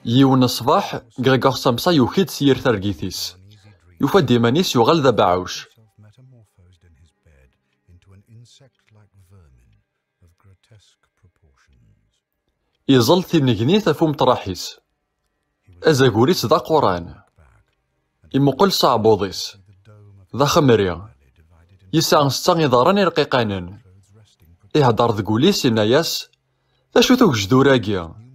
يون الصباح غريغور سامسا يوكيد سير ترقيثيس يفاد إيمانيس يغال ذا بعوش يظل ثنجني ثفوم طراحيس أزاقوريس ذا قران يمقل صعبوضيس ذا خمريا يسعن ستان يضارن رقيقانا يهدر ذقوليس يناياس ذا شو ثوك جدوراكيا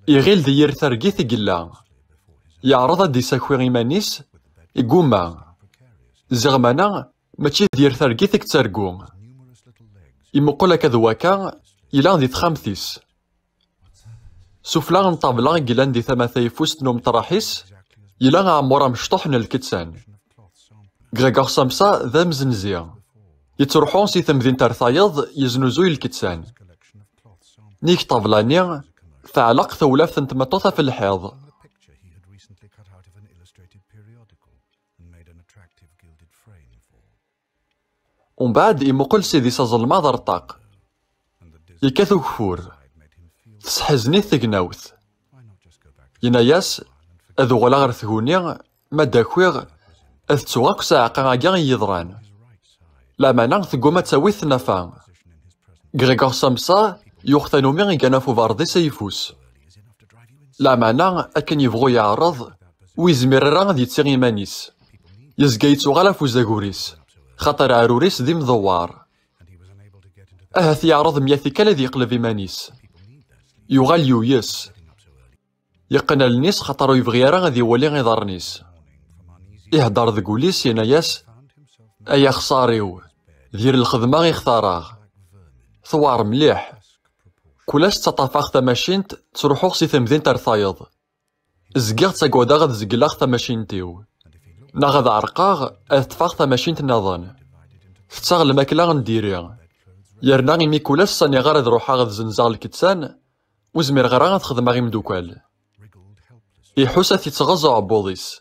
يغيل دير ثرقيث يقلا يعرض دي ساكوي إيمانيس يقوما زغمانا ماشي دير ثرقيث كترقو يمقل كذواكا يلان دي تخامثيس سوفلا نطابلا قلان دي ثماثة يفوس نوم طراحيس يلان عمورا مشطوح الكتسان غريغور سامسا ذا مزنزيا يتروحون سي ثمذين ترثايض يزنوزوي الكتسان نيك طابلاني فعلق ثولاف ثنتمطوثة في الحيض ومن بعد يمقل سيدي سازلما ذا رطاق يكاثو كفور تسحزني ثقناوث يناياس أذو غلا غير ثهوني ما داكويغ أذ تسواق ساعقا غاقا يضران لا مانا ثقوما تساويث نافا غريغور سامسا يوختانو مي غيكانا فوفاردي سيفوس لا مانا أكن يبغو يعرض ويزمير راه غادي يتسيغ إيمانيس يزقا يتوغالا فوزاكوريس خاطر عروريس دي مضوار أهث يعرض مياثيكا الذي يقلب إيمانيس يغال يويس يقنا النيس خاطرو يبغي راه غادي يولي غيضرنيس يهدر ذقوليس يناياس أيا خساريو دير الخدمة غيختاراغ ثوار مليح كولاش تطافاغ تماشينت تروحوغ سي ثمذين ترثايض زقيغ تاكوادا غاد زقلاغ تماشينتيو نا غاد عرقاغ أثفاغ تماشينت نظن فتاغ الماكلة غنديريا يرنا غيمي كولاش ساني غار هاد روحا غاد زنزاغ الكتسان وزمير غير غاد خدمة غي مدوكال يحوسا يتغزو عبوضيس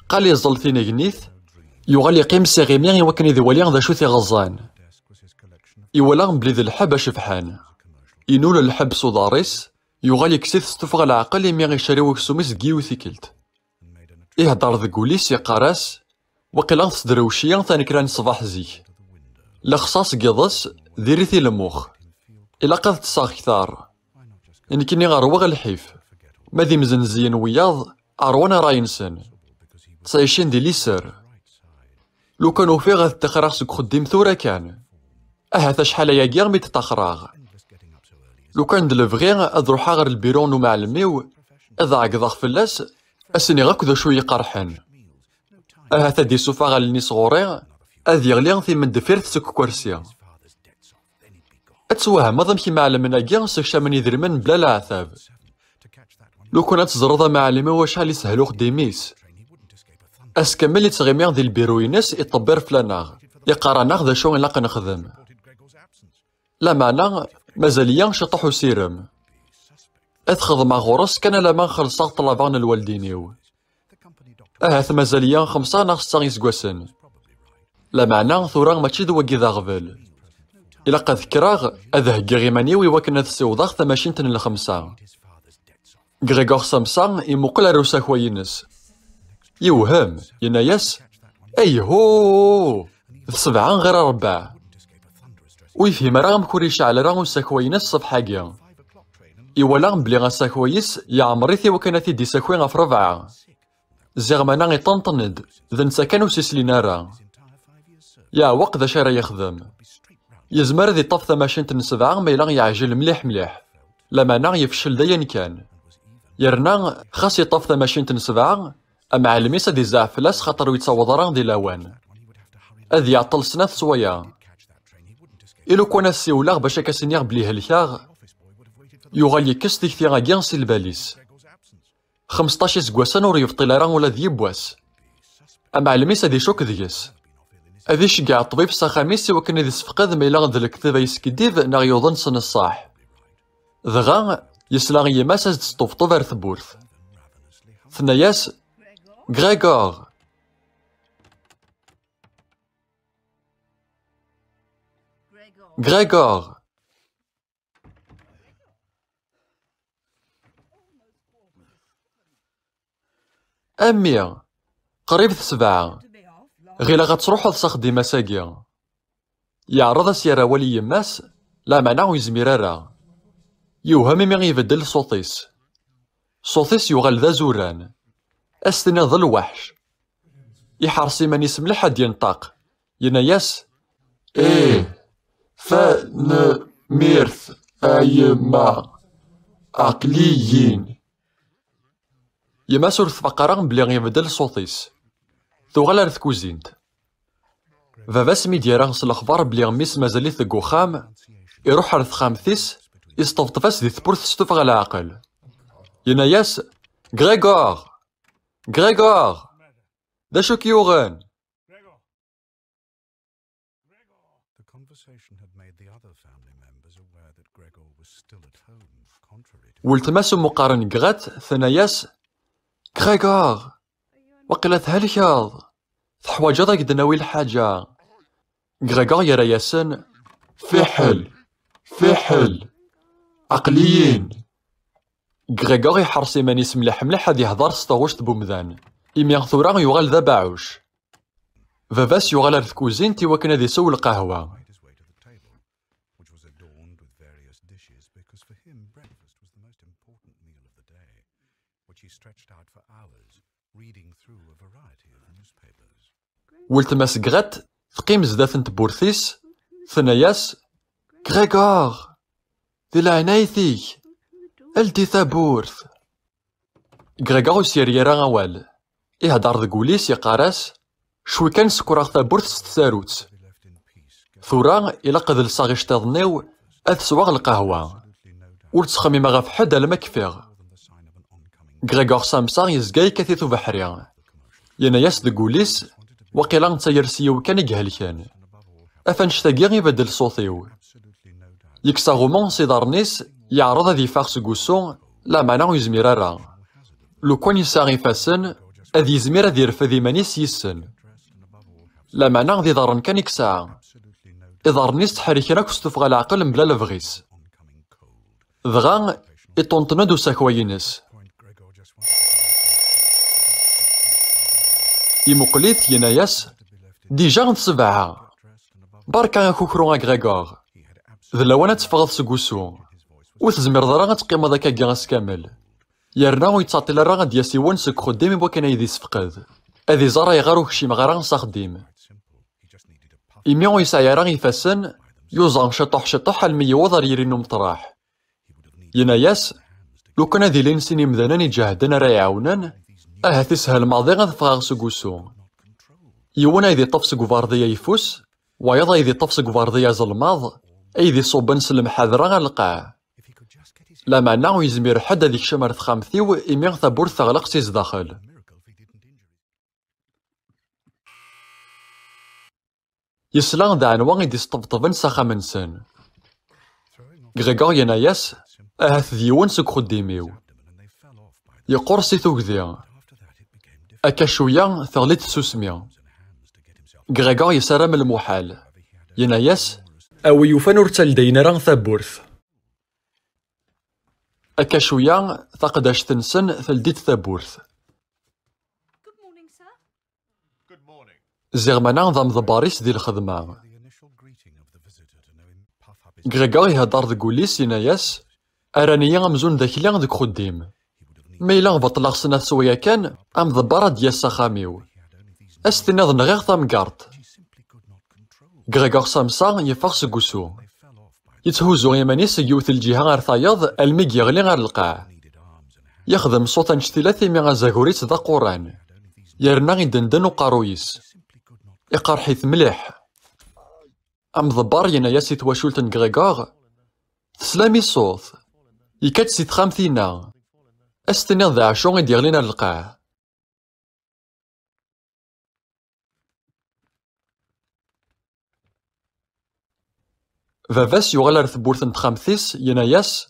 قال يزل ثيني غنيث يوغال يقيم سيغيميا يوكن يذواليا ذا شو ثيغزان يوالان بلي ذي الحب شفحان ينول الحب صداريس يوغال يكسيث ستفغ العقل يمي غيشاري وكسوميس كيو ثيكلت يهدر ذقوليس يقاراس وقيلا تصدروشيا ثاني كران صباح زيك لخصاص قيضس ديريثي الموخ إلا قد تصاغ كثار إن كني غروغ الحيف ماذي مزنزين وياض أروانا راينسن تسايشين دي ليسر لو كانو في غاث تخراغ سك خديم ثورا كان أهاث شحال ياكيا مي تتخراغ لو كان دلفغي أذ روحا غير البيرون ومعلميو أذا عقضاغ فلاس أسني غاك ذا شوي قرحان أهاث دي سوفا غالني صغوري أذ يغلي في من دفيرت سك كورسيا أتسوهم مضم كي معلمنا كيا سكشا يذرمن بلا العذاب لو كانت تزرض معلمي وشحال يسهلو خديميس أسكمل يتغيميغ ذي البيروينس يطبر فلاناغ يقارناغ ذا شو إلاق نخدم لا معنى مازاليا شطحو سيرم أتخدم غورس كان لما خلصاغ طلبان الوالدينيو أهاث مازاليا 5 ناغ 6 يسكواسن لا معنى ثوراغ ماشي دواكي ذا غفل إلا قد ذكراغ أذ هكي غيمانيو يوكن أذ سيوضاغ 5 غريغور سامسا يمقل روسا كوينس يوهم يناياس أيهو 7 غير 4 ويفهم راه مكوري شعل راه ساكوينس صفحاكيا إيوالا بلي غا ساكويس يعمريثي وكانت يدي ساكوين غف 4 زيغمانا غيطنطند ذا نسا كانو سيسلينا راه يا وقت ذا شارا يخدم يزمر ذي طف ماشينت 7 ميلا يعجل مليح مليح لما يفشل داين كان يرنا خاص يطف ماشينت 7 أما علميس دي زعفلاس خاطر يتصوض راه دي لاوان أذ يعطل سنة سويا إلو كون سيولاغ باش كاسنيغ بلي هلكاغ يوغال يكس ديك ثيغا كيان سي الباليس 15 سكواسان ور يفطيل راه ولا ذيبواس أما علميس دي شوك ديس أذي شكاع الطبيب ساخاميس وكان ذي سفقد ميلا غد الكتابة يسكديف نا يوضن سن الصاح دغا يسلاغ يماس از تسطوفطو فار ثبورث ثناياس غريغور غريغور. أمي قريب 7 غير غتروحو تخدم ساكي. يعرض سيارة ولي يماس لا معنى يزمير راه يوهم مي غيبدل صوتيس. صوتيس يغال ذا زوران أستنى ظل وحش يحرصي من يسم لحد ينطق يناياس إيه فن ميرث أيما عقليين. يما سورث فقرا بلي غيبدل صوتيس ثوغال ار تكوزينت. فافاس مي ديرانس الأخبار بلي غميس مازاليت ديك وخام يروح ار تخامتيس يسطفطفاس دي ثبورث ستوف غا العقل يناياس غريغور غريغور دا شو كيوغان. ولتماسو مقارن غات ثناياس غريغور وقيلا تهلكاض تحواجا ضاك دناوي الحاجة. غريغور يرا ياسن فحل فحل عقليين. غريغور يحرص مانيس مليح مليح هاد يهضر سطاغوش بومذان إميان ثورا يغال ذا باعوش. فافاس يغال ار تكوزين تيوا كان هادي سول القهوة. ولتماس غات تقيم زدات تبورثيس ثناياس غريغور دي العنايتيك الدي ثابورث. غريغور يسير يرا غوال يهدر ذكوليس يقاراس شوي كان سكراغ ثابورث ستساروت ثورا إلا قد لصاغيش تظنيو أذ سواغ القهوة ولتخميم غاف حد على ما كفيغ. غريغور سامسا يزقاي كثيثو بحريان يناياس ذكوليس وقيلا نتايرسيو كان يقهلكان أفنشتاقي يبدل صوتيو يكسا غومون سيدارنيس يعرض ذي فاغس قوسون لا معنى يزمير راه لو كون يساغي فاسن أذ يزمير ذي رفذي مانيس يسن لا معنى ذي ضارن كان يكسا إضارنيس تحريكنا كستفغى العقل مبلا لفغيس ضغا إطونتنا ساكوينس يمقليت يناياس ديجا نتسبعها بركا كوكرو غريغور ذلوانا تفغض سكوسو وتزمر ضرا تقيم ذاك كاس كامل يرنا ويتعطل راه غادي يسيون سك خدامي بوا كان يدي سفقد هذي زرا يغارو كشي مغارا نسخديم إميون يسعى راه يفاسن يوزان شطح شطح الميوضر يرينو مطراح يناياس لو كان هذي لينسيني مذانان يجاهدن راه يعاونن تسهل الماضي غنفغاغ سكوسو يونا يدي طف سكوفارديا يفوس ويضا يدي طف سكوفارديا زلماض أيدي صوبن سلم حاذرا غالقاع لا معنى ويزمير حد هذيك شمر تخامثيو إميغ ثابور ثغلق سيز داخل. يسلان دا عنوان يدي سطبطبن ساخا منسن غريغور يناياس أهث ديون سك خديميو يقرصي ثوكذيا أكا شويا ثغليت سوسميا. غريغور يسرم المحال يناياس أو يوفان ورتال دينارا ثابورث أكا شويا ثقداش تنسن ثلديت ثابورث زيغمانا ضم ضباريس دي الخدمة. غريغور يهدر ذكوليس يناياس أرانيا غمزون ذاكليا ذك خديم ميلا بطلاغ سنة سويا كان أم ضبارا ديال ساخاميو أستناض نغيغ ثامكارت. غريغور سامسا يفاغ سكوسو يتهوزو يمانيس يوث الجهة غير ثايض الميك يغلي غير القاع يخدم صوتا نشتيلات يمي غازاكوريت ذا قران يرنا يدندن وقارويس يقرحيث مليح أم ضبار يناياس يتواشولتن غريغور تسلامي الصوت يكاد سيت خامثينا أستناض ذا عشو غيد يغلينا القاع. فافاس يغال ار ثبورث نتخامثيس يناياس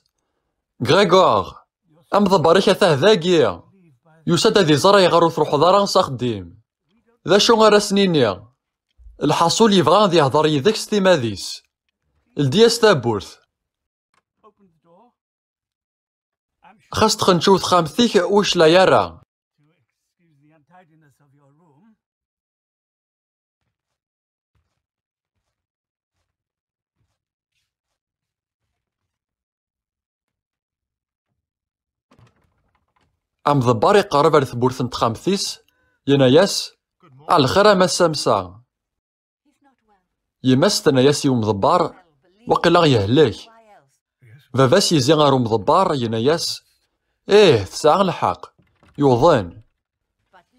غريغور أم ضباريك أثاه ذاكيا يوساد هذي زرا يغارو تروحو دارا نساخديم ذا شو غارا سنينيا الحصول يبغى غادي يهضر يذاك ستيماديس لدياس تابورث. خاص تخنشوث خامثيك وش لا يرى. أم ضبار يقرب على ثبورث نت خامثيس يناياس على الخير أما السامسا يماس تناياس يوم ضبار وقيلا يهلك فافاس يزي غارو مضبار يناياس إيه تسعى الحق يوظن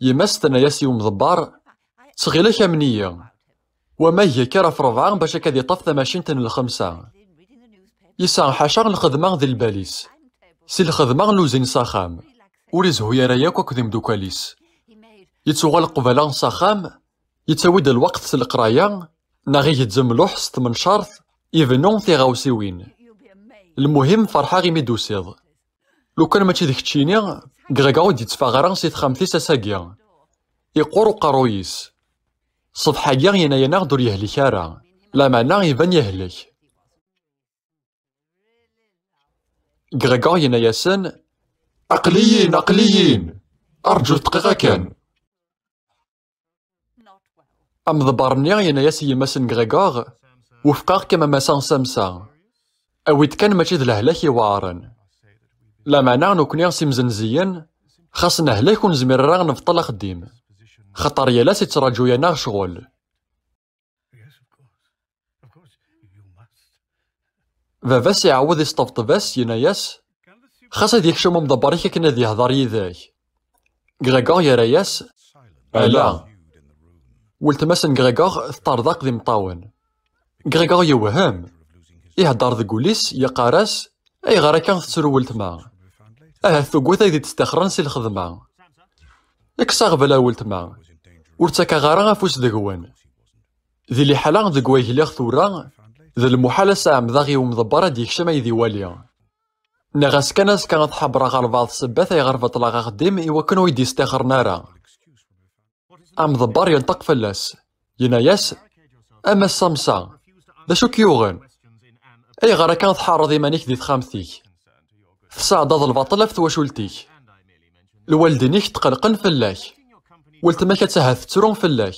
يماس تناياس يوم ضبار تغيلك أمنية وما هي كرا في ربعة باش كذي طف ثماشين تن الخمسة يسعى حاشا الخدمة ذي الباليس سي الخدمة لوزين ساخام وريزهو يراياك وكذي مدوكاليس يتسوغل قبالا ساخام يتساويد الوقت في القراية ناغي يتزملوح ست من شرط يبنون في غاوسيوين المهم فرحة غي ميدوسيض لو كان ماشي ديك تشيني كغاكاود يتفاغران سيت خامثيس اساكيا يقورو قارويس صفحة كاع ينايا دور يهلي كارا لا معنى يبان يهلك كغاكا يناياسن عقليين أرجو دقيقة كان أم ضبارني يناياس يماسن كغاكاغ وفقاغ كما مسان سامسا أويت كان ماشي د الهلاك يوارن لا معنى نكوني سيمزنزيين خاصنا هلاك ونزمير راه نبطل خديم خاطر يا لاس يتراجو يانا شغل فافاس يعوض يستفطباس يناياس خاص هاد يكشم مدبريك كنا ذي هضر يذاك كغاكاغ يراياس ألا ولتماسن كغاكاغ طرداق ذي مطاون كغاكاغ يوهم يهدر ذي كوليس يقاراس أي غارا كان تسرو ولتما ثقوثا ذي تستخرن سي الخدمة إكساغ بلا ولتما ورتاكا غارا فوس ذكوان ذي لي حالا ذكوا يهليغ ثورا ذي المحالة ساعة مذاغي ومضبرة ديكشما يذي واليا نغاس كانت كانت حبرا غار بعض السبات أي غار فطلا غا خديم إوا كانو يدي يستخر نارا أم ضبار ينطق فلاس يناياس أما السامسا دا شو كيوغن أي غارا كانت حارض إيمانيك دي تخامثيك تساعداد الباطل في تواشولتيك الوالدينيك تقلقن فلاك ولتما كتهاث ترون فلاك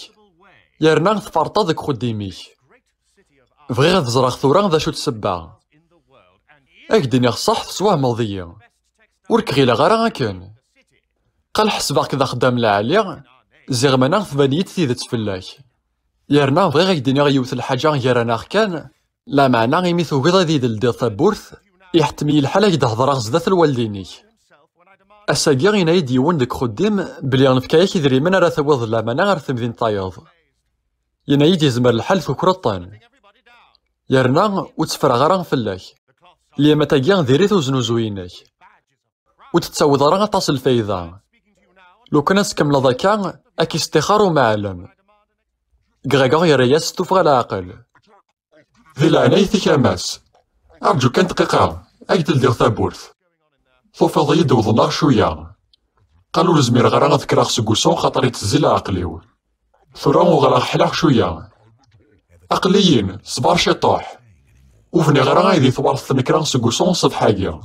يرنا تفرطا ذك خديميك بغي غاد زراغ ثورا ذا شو تسبع أكدني صح تسواه ماضية وركغيلا غارا كان قال حسبا كذا خدام العالية زيغ مانا ثبانيت ثيذت فلاك يرنا بغي غيديني غيوث الحاجة يرانا كان لا معنى غيمي ثوبيضا ذي دلدي ثابورث يحتمي الحالة يدهضر غزدات الوالديني أساقي غينا يديون ديك خديم بلي غنفكاياك يدري من راه ثوض لا معنى غير ثمذين طايض ينا يدي زمر الحال ثكرطان يرنا وتفرع غران فلاك لي ما تاقيان ذيريث وزنوزوينك وتتساوض راه تصل الفايدة لو كانت كاملة ذاكا أكي استخارو معلم كغاكا يراياس توفغ العقل ذي العناية كاماس أرجو كان دقيقة أكدل دير ثابورث ثوفض يد وظناغ شوية قالوا لزمير غير غذكراغ سكوسون خاطر يتزل عقليو ثورا وغراغ حلاغ شوية عقليين صبار شطوح وفني غير غايدي ثوارث ثنكراغ سكوسون صف حاجة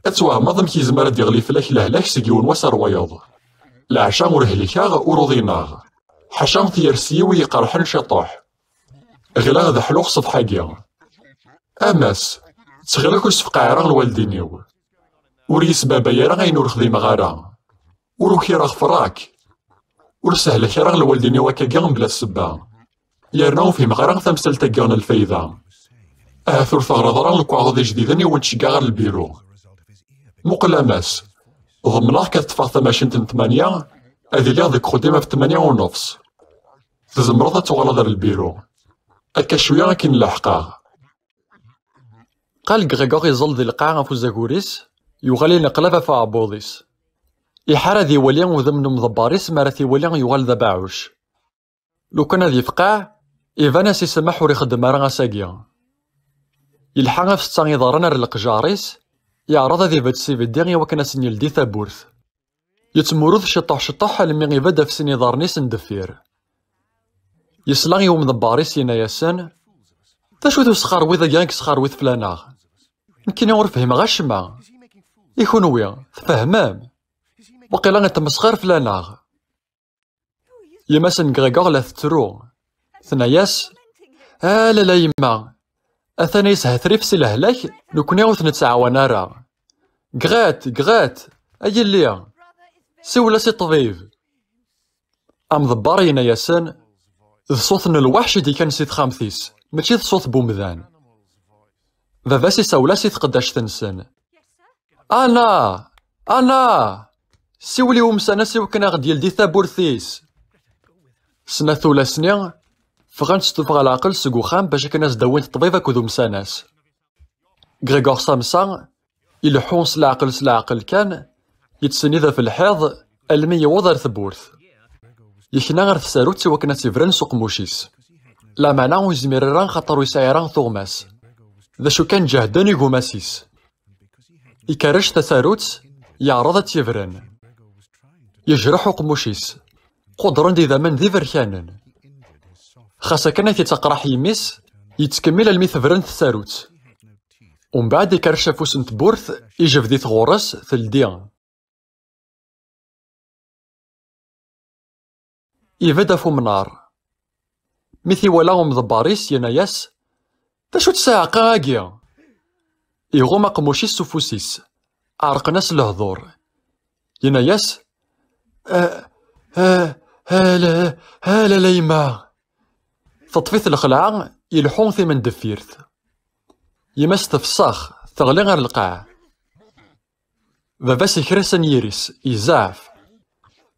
أتواه مضم كي زمار ديغلي فلاك لهلاك سيقيون وسر وياض العشا ورهلكاغ ورضيناغ حشام ثيرسيو يقرحن شطوح غلا ذا حلوخ صف حاجة أماس تغلاكو سفقع راه الوالدينيو وريس بابا يرا غينور خديمة غارا وروكي راه فراك ورسهل راه الوالدينيو وكاكيان بلا السبا يرناو فيهم غارا ثمثل تاكيان الفايدة ثور ثغرض راه الكواغ دي جديدن يونتشكا غار البيرو مقل أماس ضمناه كتفاغ ثماشين تمانية هذي ليغ ديك خديمة في 8:30 تزمرض تغلى دار البيرو أكا شوية كي نلاحقاه قال كغاكاغ يظل ذي القاعة فو زاكوريس يغالي نقلب فعبوضيس يحار ذي وليان وذمن مضباريس مارا ذي وليان يغال ذا باعوش لو كان ذي فقاع إيفاناس يسمح وريخدم راه ساقيا يلحق في ستان يضارنا رلق جاريس يعرض ذي بات سيفي ديغي وكان سنيل دي ثابورث يتمورث شطح لمي غيبدا في سني ضارنيس ندفير يسلاغي ومضباريس يناياسان تاشو تسخرويض كاع كسخرويض فلاناغ. نكيني ور فهمغ الشما. يكونوي تفهمام. وقيلا نتمسخر فلاناغ. يما سنكغيكوغ لا تترو. ثناياس لا لا يما. أثاني يسهثري في سلهلاك نكوني غوث نتعاون راه. غات أي اللي سولا سي طبيب. أم ضبار ينا ياسن ذ صوت الوحش دي كان سي تخامثيس ماشي ذ صوت بومذان. باباسي ساولا سي تقداش تنسن. أنا سيولي ومسانا سيوكنا ديال دي ثابورثيس. سنة ثولا سنين فغان تستوفغ العقل سكو خام باش كناس داوين الطبيب اكودو مساناس. غريغور سامسان يلحون سلا عقل كان يتسني ذا في الحيض المي يوضر ثبورث. يكنا غير تساروت سوا كنا تيفرن سوق موشيس. لا معنى ويزمير ران خاطر يسايران ثوغماس. ذا شو كان جهدان يقوماسيس. يكارش تساروت يعرض تيفرن. يجرح قموشيس. قدرن دي ذمن ذي فركانن. خاصة كانت يتقرح يميس يتكمل الميث فرن تساروت. ومن بعد يكرش فوس نتبورث يجف ذي ثغورس ثلديان. يبدا فو منار. ميثي ولا مضباريس يناياس تاشو تساعقا هاكيا. يغوم قموشيس سوفوسيس. عرقناس الهضور. يناياس لا يما. تطفيث الخلعة يلحون ثمن دفيرث. يماس تفساخ ثغلي غير القاع. باباس يكرسن يريس يزعف.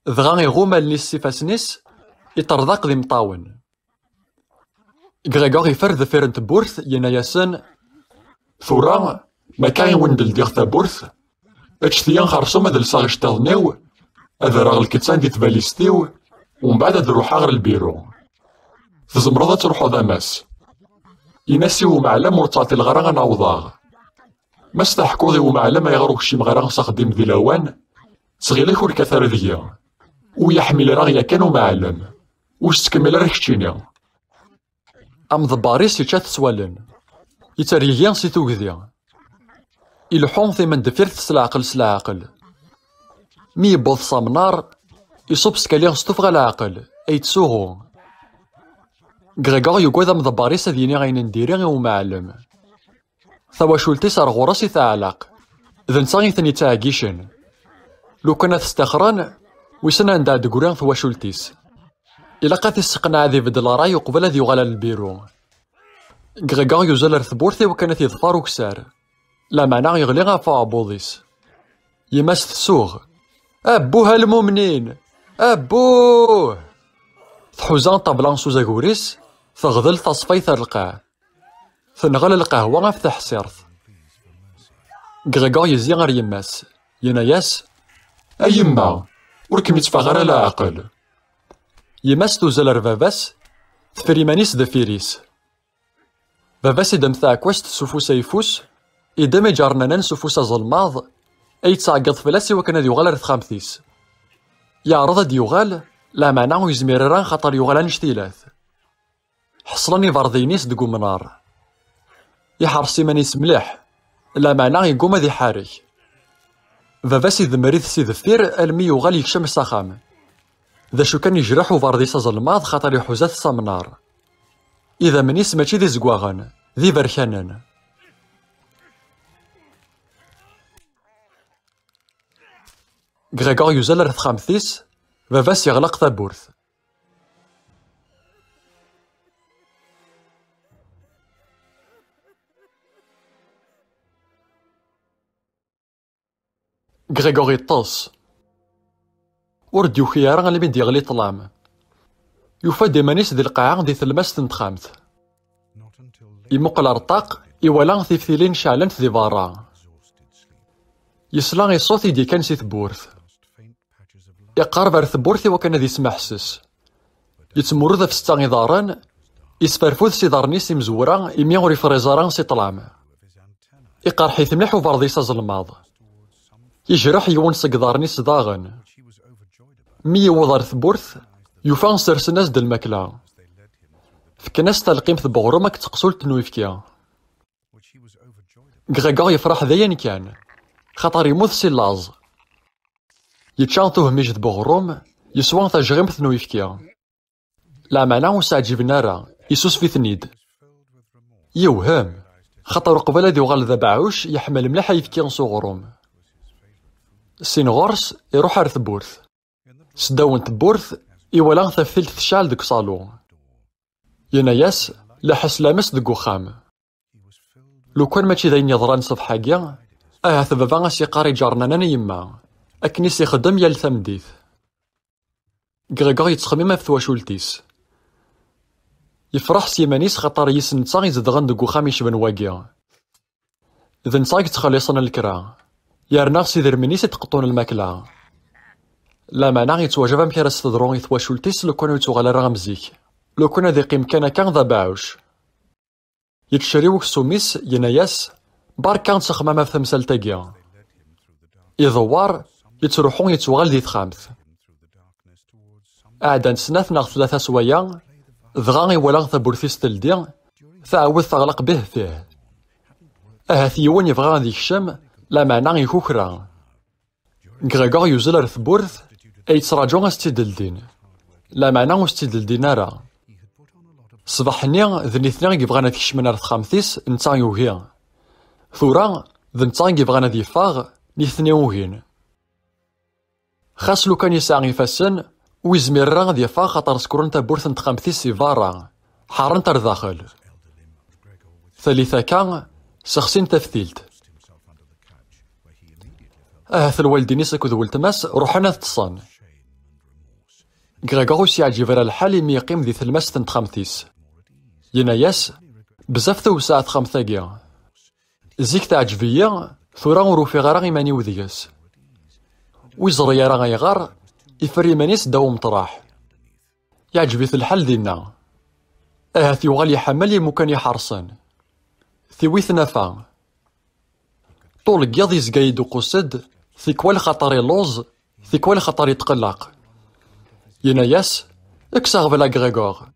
ذغا يغوم النيس سيفاسنيس يطرذاق ذي مطاون. غريغور يفرد فيرن تبورث يناياسن ثورا ما كان يوندل ديغ تبورث. اتشتيان خرصوم هذا الصاغش تاضنيو هذا راه الكتسان دي تباليستيو ومن بعد هاد نروح غير البيرو. تزمرض تروحو ذا ماس. يناسي ومعلم ورطاتي الغرا غنعوضاغ. ما استحكو ذي ومعلم يغروك شي مغرا ساخدم ذي لوان صغيرك ور كثر ذيا. ويحمل راغيا كانوا معلم. وش تكمل راك تشيني. أم ضباريس يتشات سوالن. يتريغيان سي توكذيا. يلحون ثمن دفيرت سلا عقل. مي يبوظ صامنار يصوب سكاليغ ستوفغ العقل أي تسوغو. غريغور يقوذ أم ضباريس ذيني غاين نديري ومعلم. ثوا شولتيس راه غوراسي تعلق. ذا نتا ثاني تعاكيشن. لو كانت تستخران ويسنا عندها دكوريان ثوا شولتيس. إلا قات يسقنا ذي بدل راي وقبل ذي يغلى للبيرو. غريغور يوزل رثبورثي وكانت يظفر وكسار. لا معنى يغلي غافا بوضيس. يماس تسوغ. أبوها المؤمنين. أبوه. تحوزان طابلان سوزاكوريس تغذل تصفيث القاع. تنغل القهوة في تحسيرث. غريغور يزي غير يماس. يناياس أيما وركم يتفاغر على عقل. يماس توزل رباباس تفريمانيس دفيريس. باباس يدم ثاكواس تسوفوس يفوس يدم يجارنان سوفوس ظلماض أي تساقط فلاسي وكان ذي يغال رثخامثيس. يعرض دي يغال لا معنى ويزمير ران خاطر يغال نشتيلاث. حصلني فارضينيس دقو منار. يحرصي مانيس مليح لا معنى يقوم ذي حارك. باباس يذمريث سي ذفير المي يغال يكشم السخام. ذا شو كان يجرح وفارديس ظلماض خاطر يحوزات صامنار. إذا منيس ماشي ذي زقواغن ذي بركانن. غريغور يوزل رثخامثيس باباس يغلق ثابورث. غريغور يطوس. ورد يوخيارا اللي بين يغلي طلام. يوفا ديمانيس ذي القاعة ذي ثلماس تنتخامث. يمقل رطاق يوالان ثيفثيلين شعلنت ذي بارا. يسلا يصوت يدي كان سي ثبورث. يقارب على ثبورثي وكان ذي سمحسس. يتمرد في ستة غيضاران يسفرفوذ سي دارنيس مزورا يميغ ريفريزاران سي طلام. يقارحيث مليح وفارديس ظلماض. يجرح يونس قدارنيس داغن. مي يوضر ثبورث يوفا سرسناس د الماكلة. فكناس تلقيمت بغرومك تقصلت نويفكيا. غريغور يفرح دايا كان خاطر يموت سي لاز يتشانطوه ميجد بغروم يسوان تجريمت نويفكيا. لا معنى وسعجبنا راه يسوس في ثنيد يوهم خاطر قبل هادي وغال ذا بعوش يحمل ملاح يفكي نصو غروم. سين غورس يروح على ثبورث سداون تبورث إولا ثفثلت تشال ديك صالون يناياس لا حس لامس ديك وخام. لو كان ماشي داين يضران صفحة كيا ثبابا اسي قاري جارنا نانا يما أكني سيخدم يال ثمديث. غريغور يتخمم في تواشولتيس يفرح سيمانيس خاطر يسنتا يزدغن ديك وخام يشبن واكيا. إذا نتا يتخلصنا الكرا يارنا سيدر منيس يتقطون الماكلة. لا معنى يتواجب مكيراس تضرون يتواشولتيس لو كانو يتوغال راه مزيك لو كان ذي قيم كان ذا باعوش يتشريوك سوميس يناياس باركان تخمام في تمثال تاكيا يضوار يتروحون يتوغال دي تخامث أعدان سناث ناغ 3 سوايا ضغا يولا ثبورثيس تلدي تعاود تغلق به فيه. ثيوان يبغى غادي يكشم لا معنى يكوكرا. غريغور يوزل على ثبورث أي تراجعون استدلدين لا معنى استدلدين راه. صباحني ذني اثنين يبغانا تكشمنا على خامثيس نتا يوهي ثورا ذن نتا يبغانا ذي فاغ نيثني وهين. خاص لو كان يساعي يفاسن ويزمير راه ذي فاغ خاطر سكرون تبورث نتخامثيس سيفارا حارن تر داخل. ثالثا كان شخصين تفثيلت الوالدين سكوذ ولتماس روحنا تصان. غريغور يعجب على الحال مي يقيم ذي ثلماس تنتخامثيس يناياس بزاف توسع تخامثا كيا زيك تعجبيا ثورا وروفي غير إيماني وذياس ويزري راه غيغار يفري مانيس داو مطراح يعجبي في الحال دينا. ثيوغال يحمل يمكن يحرصن ثيويث نفا طول كياض يزقايد وقصد ثيكوال خطر يلوز ثيكوال خطر يتقلق يناياس اكساغ بلا غريغور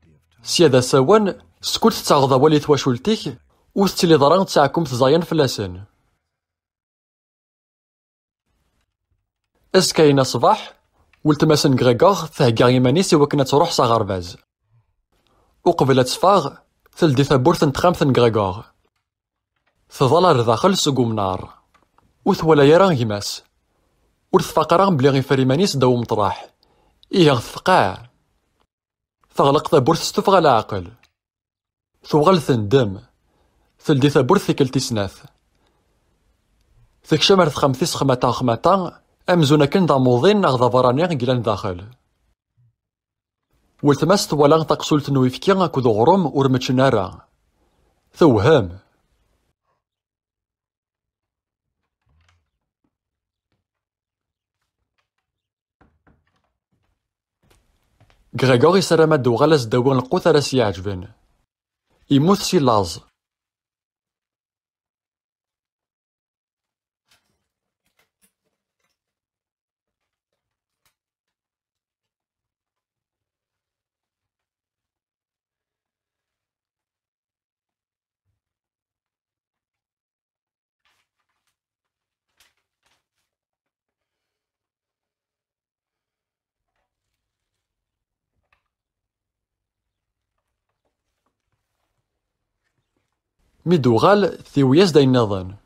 سيادا سوان سكوت تاغضا والي تواشولتيك وستلي ضران تاعكم تزاين فلاسن. اسكاينا صباح ولتماسن غريغور ثهقا يمانيس وكنا تروح ساغرباز وقبل تفاغ ثلدي ثبورث نتخامثن غريغور تظل داخل سقوم نار وثولا يرا يماس ورثفاقرا بلي غيفري مانيس داو مطراح إيه غثقاع تغلق ثبورث ستفغى العقل ثوغل ثندم ثلدي ثبورث ثيكلتي سناث ثكشمر خمثيس خماتا أمزونا كن دا موضين أغذا فرانيغ قلان داخل ولتماس ثوالا تقصولت نويفكي أكو ذو غروم ورمتشنارا ثوهام. غريغور يسرى مادو غالاس داوان القوت راس يعجبن يموت سي لاز. ميدوغال ثيوياس داين نظن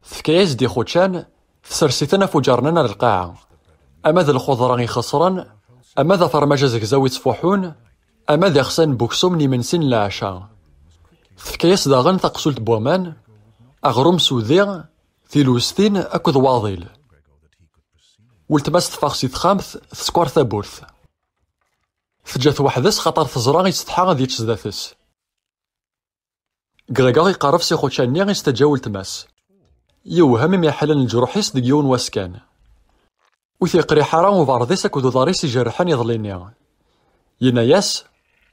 ثكاياس دي خوتشان تسرسيتنا فجرنا للقاعة أما ذا الخضرة خسرا أما ذا فرماجة زكزاوي تفوحون أما ذا خسان بوكسومني من سن لعشا ثكاياس داغن تقسلت بومان أغروم سوذيغ ثيلوستين أكد واضيل ولتماس تفاغسي تخامث تسكور ثابورث ثجات وحدس خطر تزرا يستحا غادي تشداثس. غريغور يقارف سي خوتشاني يستجاول تماس يوهم مي حلن الجروحيس ديون واسكان وثيقري حرام وفارديس أكو ضاريس يجرحان يظلينيا يناياس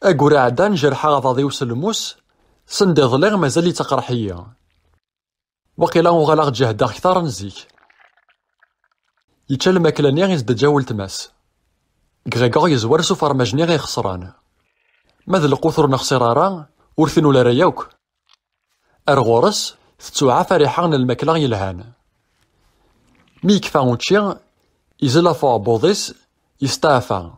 أقوري عدان جرحا غضاضي وسلموس سندي ظليغ مازال يتقرحيا وقيلا وغلاغ جهدا أكثر نزيك يتشال ماكلاني يزدجاول تماس. غريغور يزور سو فرماجني غي خسران ماذا القوثر نخسرارا ورثن ولا ريوك أرغورس تتوعى فرحان الماكلة يلهان مي كفا وتشي يزلا فوق بوضيس يستعفى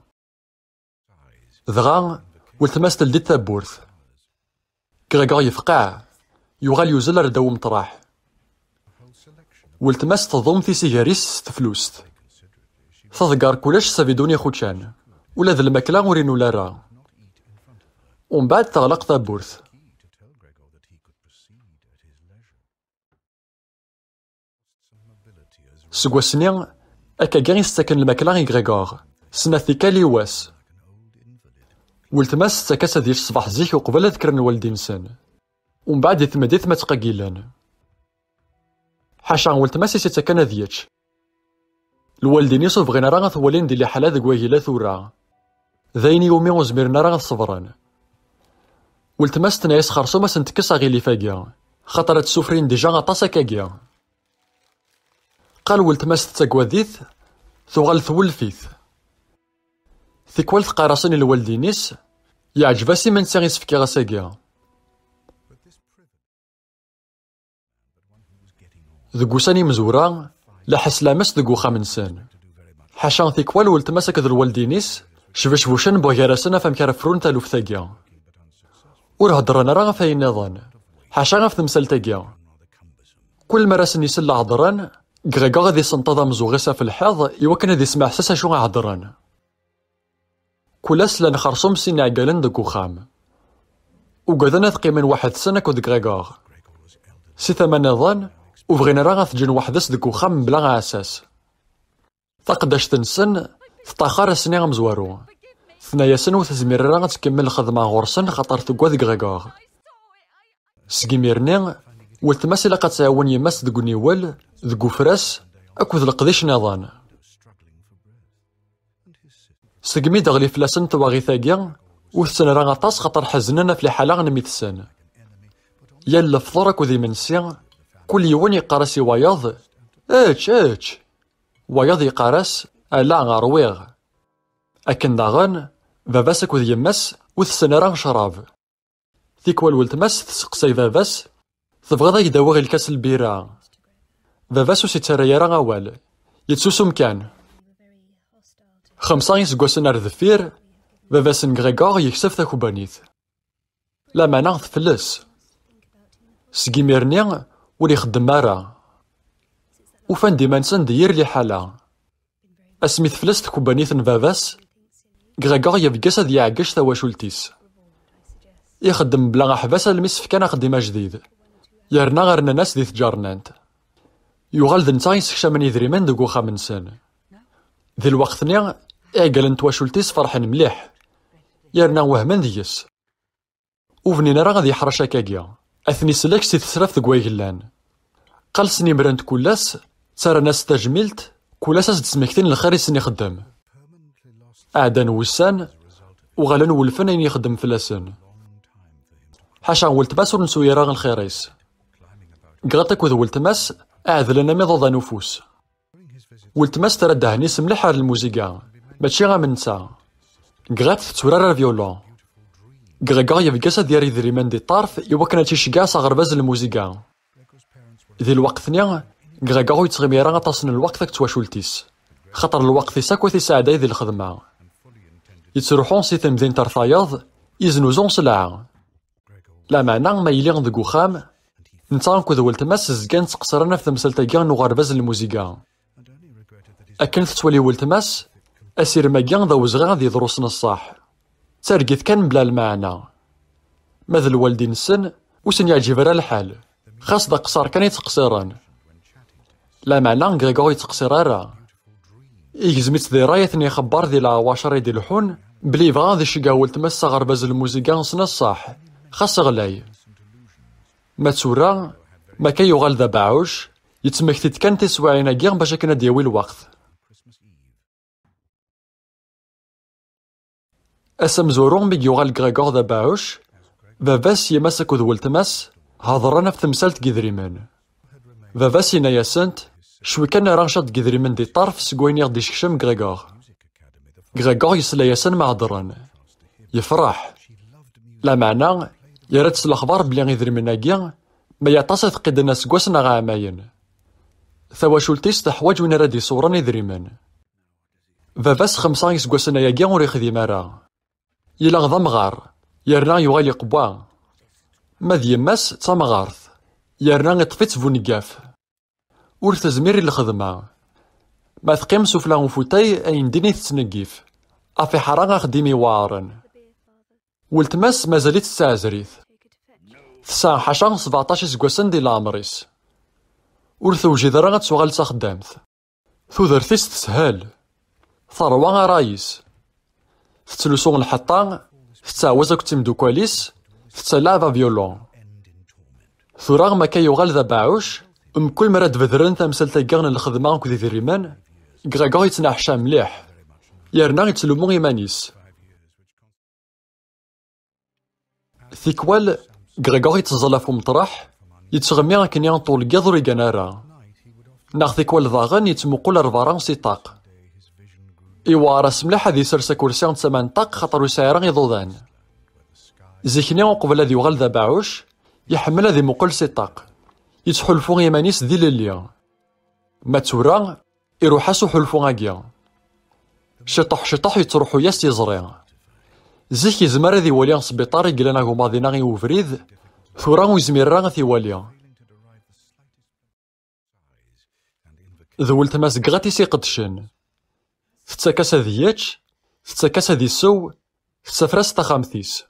دغا ولتماس تلدي تابورث كغاكا يفقع يغال يوزل رداو مطراح ولتماس تضم في سيجاريس تفلوست تضقار كلاش سافيدوني خوتشان ولا ذا الماكلة ورينو لارا ومن بعد تغلق تابورث سكواسني أكا كاع يستكن الماكلة غيغريغور سنة ثيكالي واس ولتماس تاكاس ديال الصباح زيك وقبل ذكر الوالدين سن ومن بعد يتمديت ما تقاقيلان حاشا ولتماس يتسكن دياتش الوالدين يصوف بغينا راه ثوالين ديال حالة ذك واهيلا ثورا ذاين يومي وزميرنا راه صبران ولتماس تنعيس خرصو ما سنتكس غيلي فاقيا خاطر تسوفرين ديجا غطاس كاكيا قال ولتماس تاكواذيث ثوغال ثولفيث ثيكوال ثقارصين الوالدينيس يعجباسي من ساغي سفكي غاساكيا ذك وساني مزورا لا حس لامس ذك وخا منسان حاشا ثيكوال ولتماس هكذا الوالدينيس شبشبوشن بوغيراسنا فهم كارفرون تالوف ثاقيا ور هضرنا راه فاين نظن حاشا غاف تمثال تاقيا كل مرة سنيسلا هضران كغاكا غادي سنطاضا مزوغيسا في الحظ يوكن هادي يسمع حساس شو غهضران كلاس لان خرصوم سين عقالن دك وخام وقعدنا ثقيمن واحد سنة كود كغاكاغ سي ثمان نظن وبغينا راه غتجن وحدس دك وخام بلا غاساس تقداش تنسن تطاخر سني غمزوارو ثنايا سن وتزمير راه غتكمل الخدمة غورسن خاطر تقوا دك غاكاغ سكيميرني ولتماس إلا قد تعاون يماس دك نيوال دك فراس أكود القديش نظان سقمي دغلي فلاسن تواغي ثاقيا وثسن راه غطاس خاطر حزننا في الحالة غنمي تسن يا الفضر أكو ذي منسي كل يوم يقارس وياض اتش وياض يقارس ألا غارويغ أكن داغن باباس أكو ذي يماس وثسن راه شراب ثيكوال ولتماس تسقسي باباس تبغض يداوغ الكاس البيرة باباس وسيتساريا راه غوال يتسوسم كان 5 يسقوسن ار ذفير باباس غريغور يكسف تاكوبانيت لا معنى تفلس سكيميرني ولي يخدم مارا وفان ديما نسان دير لي حالة اسمي تفلس تكوبانيت باباس غريغور يبقاس هاد يعقش تواشولتيس يخدم بلا حباس المسف كان خدمة جديد يرنا غير ناس دي تجارنانت يوغال ذا نتا يسكشا من يدريمان دك وخا منسان ذي الوقتني اعقل نتواشولتيس فرحان مليح يرنا وهمان ديس وفنينا راه غادي يحرش هكاكيا اثني سلاك سي تسراف دكوايغلان قال سني مرانت كولاس تسارا ناس تجميلت كولاس تسمكتين الخير سني خدام اعدان وسان وغالان ولفن اين يخدم فلاسن حاشا ولتماس ونسوي راه الخيريس قغطك وذ ولتماس اعذلنا مضض نفوس ولتماس ترده نيس مليح على الموسيقى ماشي غا منسا قغات تتورار الفيولون قغاكا يبقاس ديال يدريمان دي طارف يوكنا تيشكا صغرباز الموسيقى ذي الوقت ثنيا قغاكا يتغميرا غطاسن الوقت تواشولتيس خاطر الوقت ساكو تيساعد ذي الخدمة يتروحون سي تمدين ترثايض يزنوزون سلعة لا معنى ما يليغ دك وخام نتا نكوذ ولتماس زكان تقصرنا في تمثالتاكيا نغرباز الموسيقى أكن تتولي ولتماس أسير ماكيا ذا وزغا غادي يضروسنا الصح تارقيت كان بلا المعنى ماذا الوالدين السن وسن يعجب راه الحال خاص دا قصار كان يتقصيران لا معنى غريغور يتقصير راه يجزميت ذي رايتني خبار ذي العواشر ديال الحون بلي بغا ذي شكا ولتماس غرباز الموسيقى نصنا الصح خاص غلاي ما تورا ما كي يغال ذا باعوش يتمكتت كان تسوعينا كيغ باش كنا دياوي الوقت اسم زورون بيك يغال غريغور ذا باعوش باباس يمسك ذو ولتماس هضرنا في تمثالت كيذريمان باباس ينا سنت شوي كان رانشط كيذريمان دي طرف سكوين يغدي شكشم غريغور يسلا ياسن ما هضران يفرح لا معنى يرد الأخبار بلي إذرمناكي ما يعطاس تقيد الناس كواس نغ عاماين. ثواشولتيس تحواج وين راد يصورن إذريمن. فافاس 5 يسكواس نياكي ور يخدم مرا. يلا غضا مغار يرنا يغال يقبوا. ما ديماس تمغارث يرنا يطفيت فونيكاف. ور تزمير الخدمة. ما تقيم سفلا وفوتاي أين ديني تتنقيف. أفي حراغ خديمي واعرن. ولتماس مازاليت تستعزريث. تسع حاشا 17 سكواسن ديال عمريس. ور توجد راه غتسوغال تخدامت. تودرتيس تسهال. ثروة رايس. تتلوسو الحطة. تتعوز كنت مدوكاليس. تتلعب فيولون. ثوراغ ما كيوغال ذا باعوش. كل مرة تبذرن تمثال تاكاغن الخدمة كودي ذريمان. كغاكاغ يتنحشا مليح. يرنا يتلومو إيمانيس. ثيكوال كغاكاغ يتزلا في مطرح. يتغمي كنيان طول كاض ريكانارا. ناغ ثيكوال ضاغن يتمقل رفاران سيطاق. إوا راس مليح هذي سرسا كرسيان تسمان طاق خاطر يسايران يضوضان. زيكني قبل هذي يغال ذا باعوش يحمل هذي مقل سيطاق. يتحلفو إيمانيس ذي لليا. ما تورا يروحاسو حلفو غاكيا. شطح يتروحو ياس يزري. زيك يزمر ذي واليا سبيطار يقلنا هما دينا غي وفريد. ثورا ويزمير راه ثي واليا. ذولت ماسك غاتي سيقدشن. تتاكاس هذي ياتش. تتاكاس هذي سو. تسافراس تخامثيس.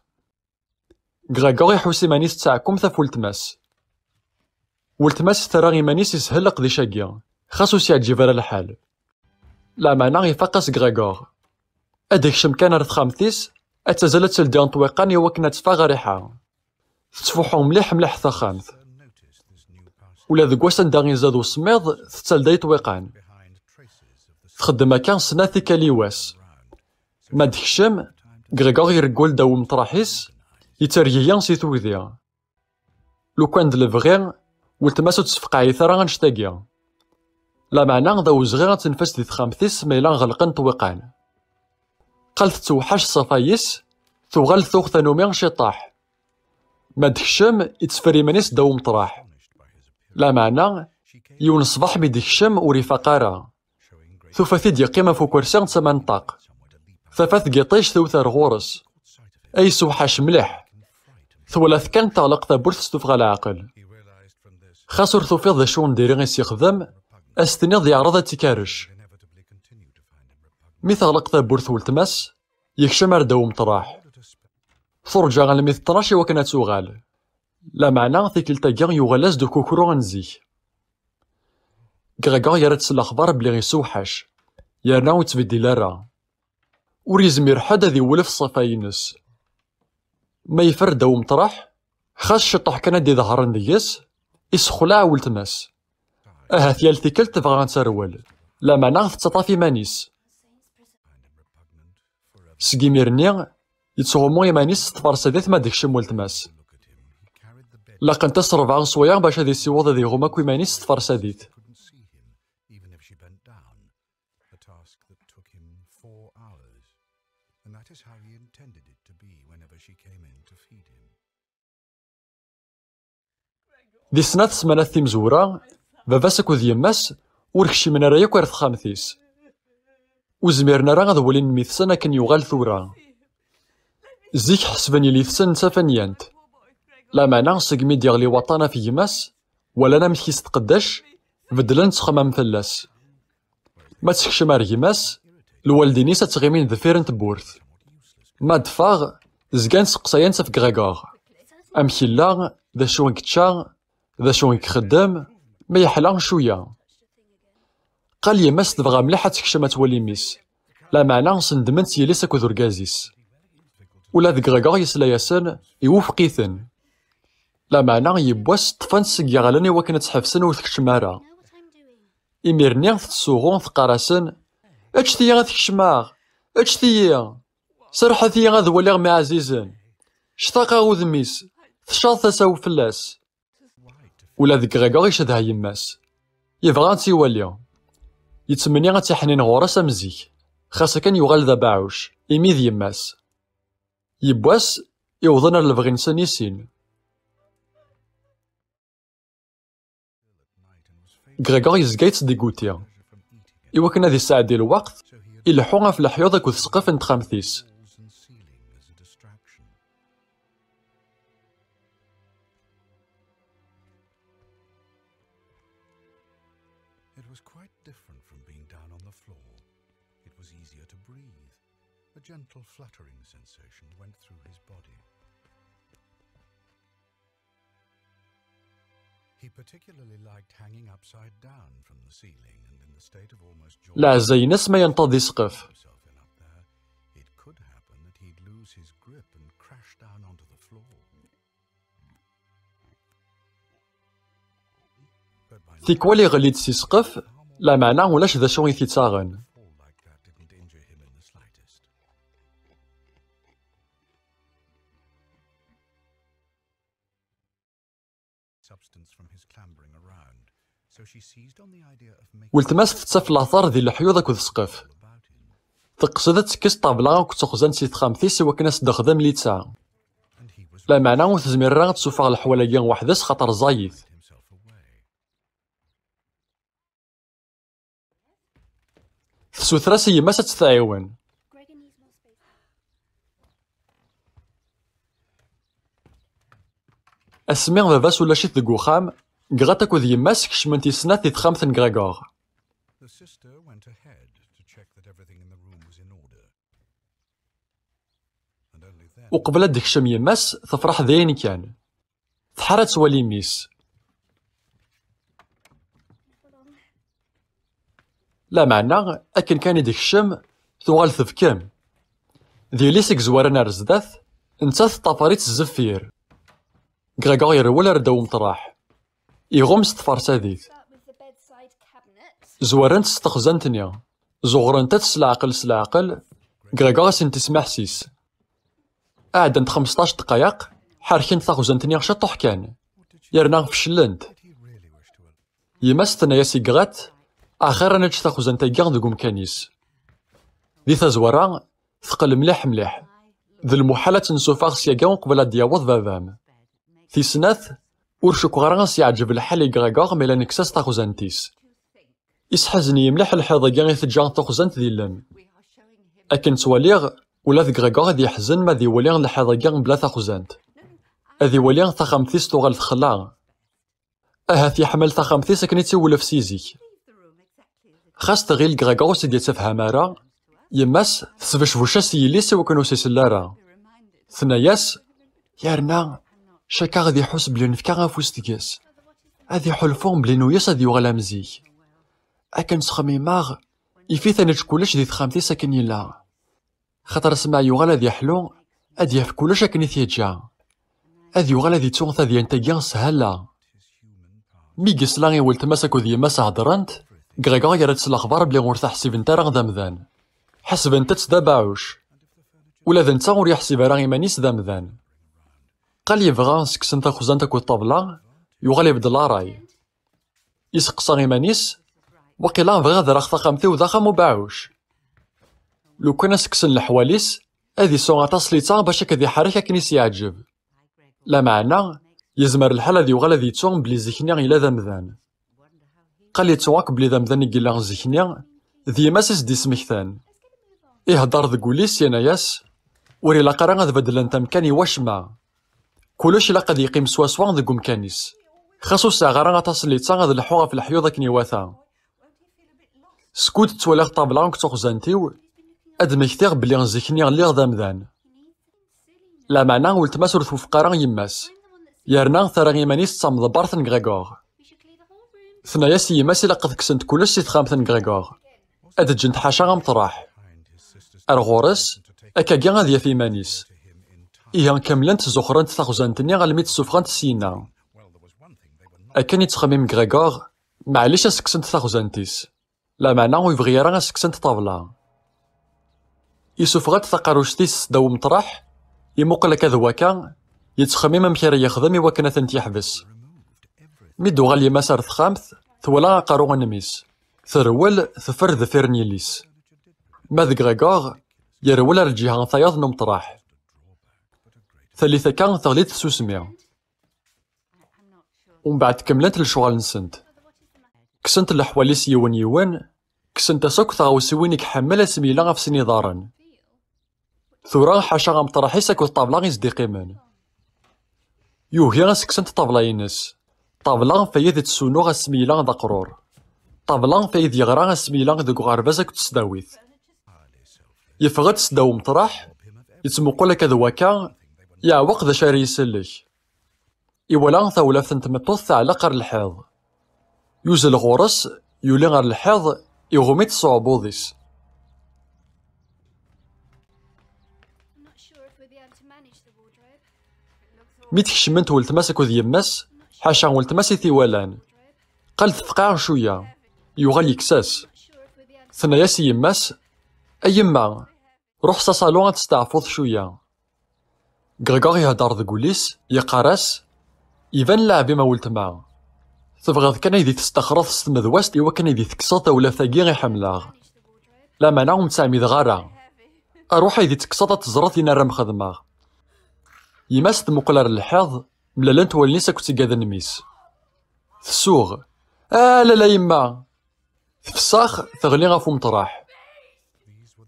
كغاكاغ يحوس إيمانيس تاعكم ثفولتماس. ولتماس ترى إيمانيس يسهل قدي شاكيا. خاصو سيعجب على الحال. لا معنى يفقس كغاكاغ. أديك شمكان رث خامثيس. أتزالت سلدي أنطويقان يوكنا تفاغ ريحة. تتفوحو مليح مليح ثخامث. ولا ذك واسن داغي زادو سميض تتسالدا يطويقان. تخدم كان سناثي كاليواس. ما دكشم كغاكاغ يرقول داو مطراحيس. يترييان سي توذيا. لو كان دلفغي ولتماسو تسفقع يثرا غنشتاقيا. لا معنى داو زغير تنفس دي تخامثيس ميلان غلقن طويقان. قالت توحاش صفايس ثوغال ثوغ ثانومي شطاح. ما دكشم يتسفري مانيس داو مطراح. لا معنى يون صباح بيدكشم وريفاقارا. ثوفاثي دي قيمة فو كرسيان تسمان طاق. ثفاث قيطيش ثوثار غورس. أي سوحاش مليح. ثولاث كان تغلق ثابورث ستوفغا العقل. خاسر ثوفيض ذا شون ديري غيس يخدم. أستنيض يعرض تيكارش. مي تغلق ثابورث ولتماس. يكشم رداو مطراح. ثرجع غالمي 12 وكنا توغال. لا معنى ثيكلتا كاع يغلاز دو كوكرو غنزي. كغاكاغ يرد الأخبار بلي غيسوحاش. يرنا وتبدي لارا. ور يزمير حد ذي ولف صفاينس. ما يفرد داو مطرح. خاص شطح كان دي ظهرن ديس. يسخلع ولتماس. ثيال ثيكل تبغى نترول. لا معنى تتطافي مانيس. سكيميرني يتسغمو يمانيس تفرسا ديث ما ديكشم ولتماس. لقن تصرف عن صويا باش هذي السيوض ذي هما كويمانيس تفرسا ديث. دي سنة سمانات تيمزورا باباس أكو ديماس وركشي من رايك ورث خامثيس. وزميرنا راه غدولين ميثسن كن يغال ثورا. زيك حسبني لي ثسن تفنيانت. لا معنى سقمي ديال لي وطانا في يماس ولا انا مكيس تقداش بدلن تخمم فلاس. ما تسكشم ار يماس الوالديني ستغيمين ذفيرن تبورث. ما دفاغ زكان سقسايان تف كغاكاغ. أمكيلا ذا شو نكتشا ذا شو نكخدم ما يحلان شويا. قال يماس تبغى مليحة تكشم تولي ميس. لا معنى سندمنت يليس أكو ذركازيس. ولا ذك غاكاغ يسلا ياسن يوفقيثن. لا معنى يبواس طفان سقيا غالاني وكنا تحفسن وتكشمارا. إميرني تسوغون ثقاراسن. اش ثيا غتكشماغ اش ثيا سرحة ثيا غذوليغ مع عزيزن. شتاقا غوذميس تشاط تساو فلاس. ولا ذك غاكاغ يشدها يماس. يبغى تيواليا. يتمني غتحنين غورس أمزيك. خاصة كان يغال ذا باعوش إميذ يماس. يبواس يوضن ار لبغي نسان يسين. غريغور يزقا يتصديكوتي إواكن هاد الساعة ديال الوقت يلحو في الحيوض أكود سقف نت خامثيس. العزاي ناس ما ينتظي سقف. تيكوالي غليت سي سقف لا معنى ولاش ذا شو يتيتاغن. ولتماس تتسف الأثار ذي الحيوض أكود سقف. تقصد تكس طابلة أكود تخزن سي تخامثيس وكناس دخدم لي تسعة. لا معنى وتزمير راه تسوفغ الحوالايا وحدس خاطر زايد. تسوثرا سي ما تتعاون. اسمي باباس ولا شيت ديك وخام كغات أكود يماس كشمن تيسنات دي تخامث غريغور. وقبل ديكشم يماس تفرح داين كان. تحرت والي ميس. لا معنى أكن كان يديكشم توغال تفكم. ذي ليسك زوارنا رزداث نتاث طافاريت الزفير. غريغور يرول رداو مطراح. يغمس تفرساديت. زوارنت ستخزنتنيا. زغرنت تسلعقل سلعقل. غريغور سن تسمح سيس. أعدنت 15 دقايق حركنت تخزنتنيا شطوح كان. يرنا فشلنت. يماس تنايا سيكغات آخر أنا تشتا خزنتا كاع ديك مكانيس. دي تزورا ثقل مليح مليح. ذي المحالة نسوفاغ سياكا قبل دياوض بابام. في سناث ورشوك غران سيعجب الحالي غريغور ميلا نكساس تاخزنتيس. يسحزني مليح الحيضة كاع يتجان تاخزنت ذي اللم. أكن تواليغ ولا ذي غريغور ذي يحزن ما ذي وليغ الحيضة كاع بلا تاخزنت. أذي وليغ تاخمتيس توغال تخلا. أهات يحمل تاخمتيس أكني تيولف سيزيك. خاص تغيل غريغور سيدي تفهمارا يماس تسفشفوشا سيليس وكانو سيسلارا. ثناياس يارنا شاكا غادي يحس بلي نفكا غافوس تيكاس. غادي يحلفون بلي نوياس غادي يوغالا مزيك. أكن تخميماغ يفي ثاني كلش دي تخامتي ساكن يلا. خاطر سمع يوغالا ذي حلو غادي يعرف كلش أكن يتيجا. غادي يوغالا ذي تون ثادي انتاكيا سهلا. مي قسلا يولت ماساكو ذي ماس هضرنت غريغور يرد الأخبار بلي غور تحسب نتا راه غدا مذان. حسب نتا تدابعوش. ولا ذا نتا غور يحسب راه إيمانيس ذا مذان. قال يبغى سكسن تاخزان تاكو الطابلة يوغال يبدل راي. يسقسا إيمانيس وقيلا بغا ذا راخ تاخامتي وذا خامو باعوش. لو كان سكسن الحواليس هذي سوغا تاسليتا باش هكا ذي حرك أكنيس يعجب. لا معنى يزمر الحال هذي يوغال ذي تون بلي زيكنيا إلا ذا مذان. قال يتواك بلي ذا مذان يقيلا زيكنيا ذي ماسس دي سمكتان. يهدر ذكوليس يناياس وري لاقا غاد بدل نتا مكاني واشما. كلش لا قد يقيم سوا ذك مكانيس. خاصو ساعة راه تصليتا غاد الحوغا في الحيوض كني واثا. سكوت تولي طابلا ونك تخزنتيو أدمكتيغ بلي نزيكني اللي غدا مذان. لا معنى ولتماس ورث فقارا يماس. يارنا ثرا غيمانيس تصامد بارثن غريغور. ثناياس يماس إلا قد كسنت كلش سي تخامثن غريغور. أد جنت حاشا غمطراح. أرغورس أكا كاع غادي في مانيس. إيان كاملنت زخرنت تاخزنتني غالميت سوفغانت سينا. أكن يتخمم غريغور معليش سكسنت تاخزنتيس. لا معنى ويبغي راه سكسنت طابلة. يسوفغات تاقاروشتيس داو مطرح يموقل هكا ذواكا يتخمم مكي راه يخدم إوا كان ثنت يحبس. ميدو غالي مسار تخامث ثولا قارو نميس. ثرول ثفر ذفير نيليس. ماذ غريغور يرول الجهة ثياض نمطراح. ثالثة كان تغليد السوسمي. ومن بعد كملت الشغل نسنت. كسنت الحواليس يوان يوان، كسنت اسوك تغاوسيوين يكحمل اسميلا غف سني دارن. ثورا حاشا غمطرحي ساكو الطابلة غيزديقي من. يوهي غاسكسنت طابلة ينس. طابلة فايد تسونو غاسميلا غدا قرور. طابلة فايد يغرا غاسميلا غدوك غاربازاك تسداويت. يفغد تسداو مطرح، يتمقلك هذا وكا، يعوق ذا شاري يسلك. إولا ثاولا تمطوط تاع قر الحيض. يوزل غورس، يولي غير الحيض، يغميت صعبوضيس. مي تكشمنت ولتماس أكود يماس، حاشا ولتماس ثيوالان. قال تثقع شوية، يوغال يكساس. ثناياس يماس، أيما، روح صالون تستعفض شوية. غريغور يهدر ذكوليس، يقراس، يبان لاعبي ما ولتما. تبغض كان يدي تستخرط ستمذواست إوا كان يدي تكسط ولا ثاقي غي حملاغ. لا مانا ومتسامي غارة. أروح يدي تكسط تزرط ينرم خدماغ. يماس تمقلر الحيض، ملالان تولنيس أكو تيقاذ نميس. تسوغ، لا يما. تفساخ تغلي غفو مطراح.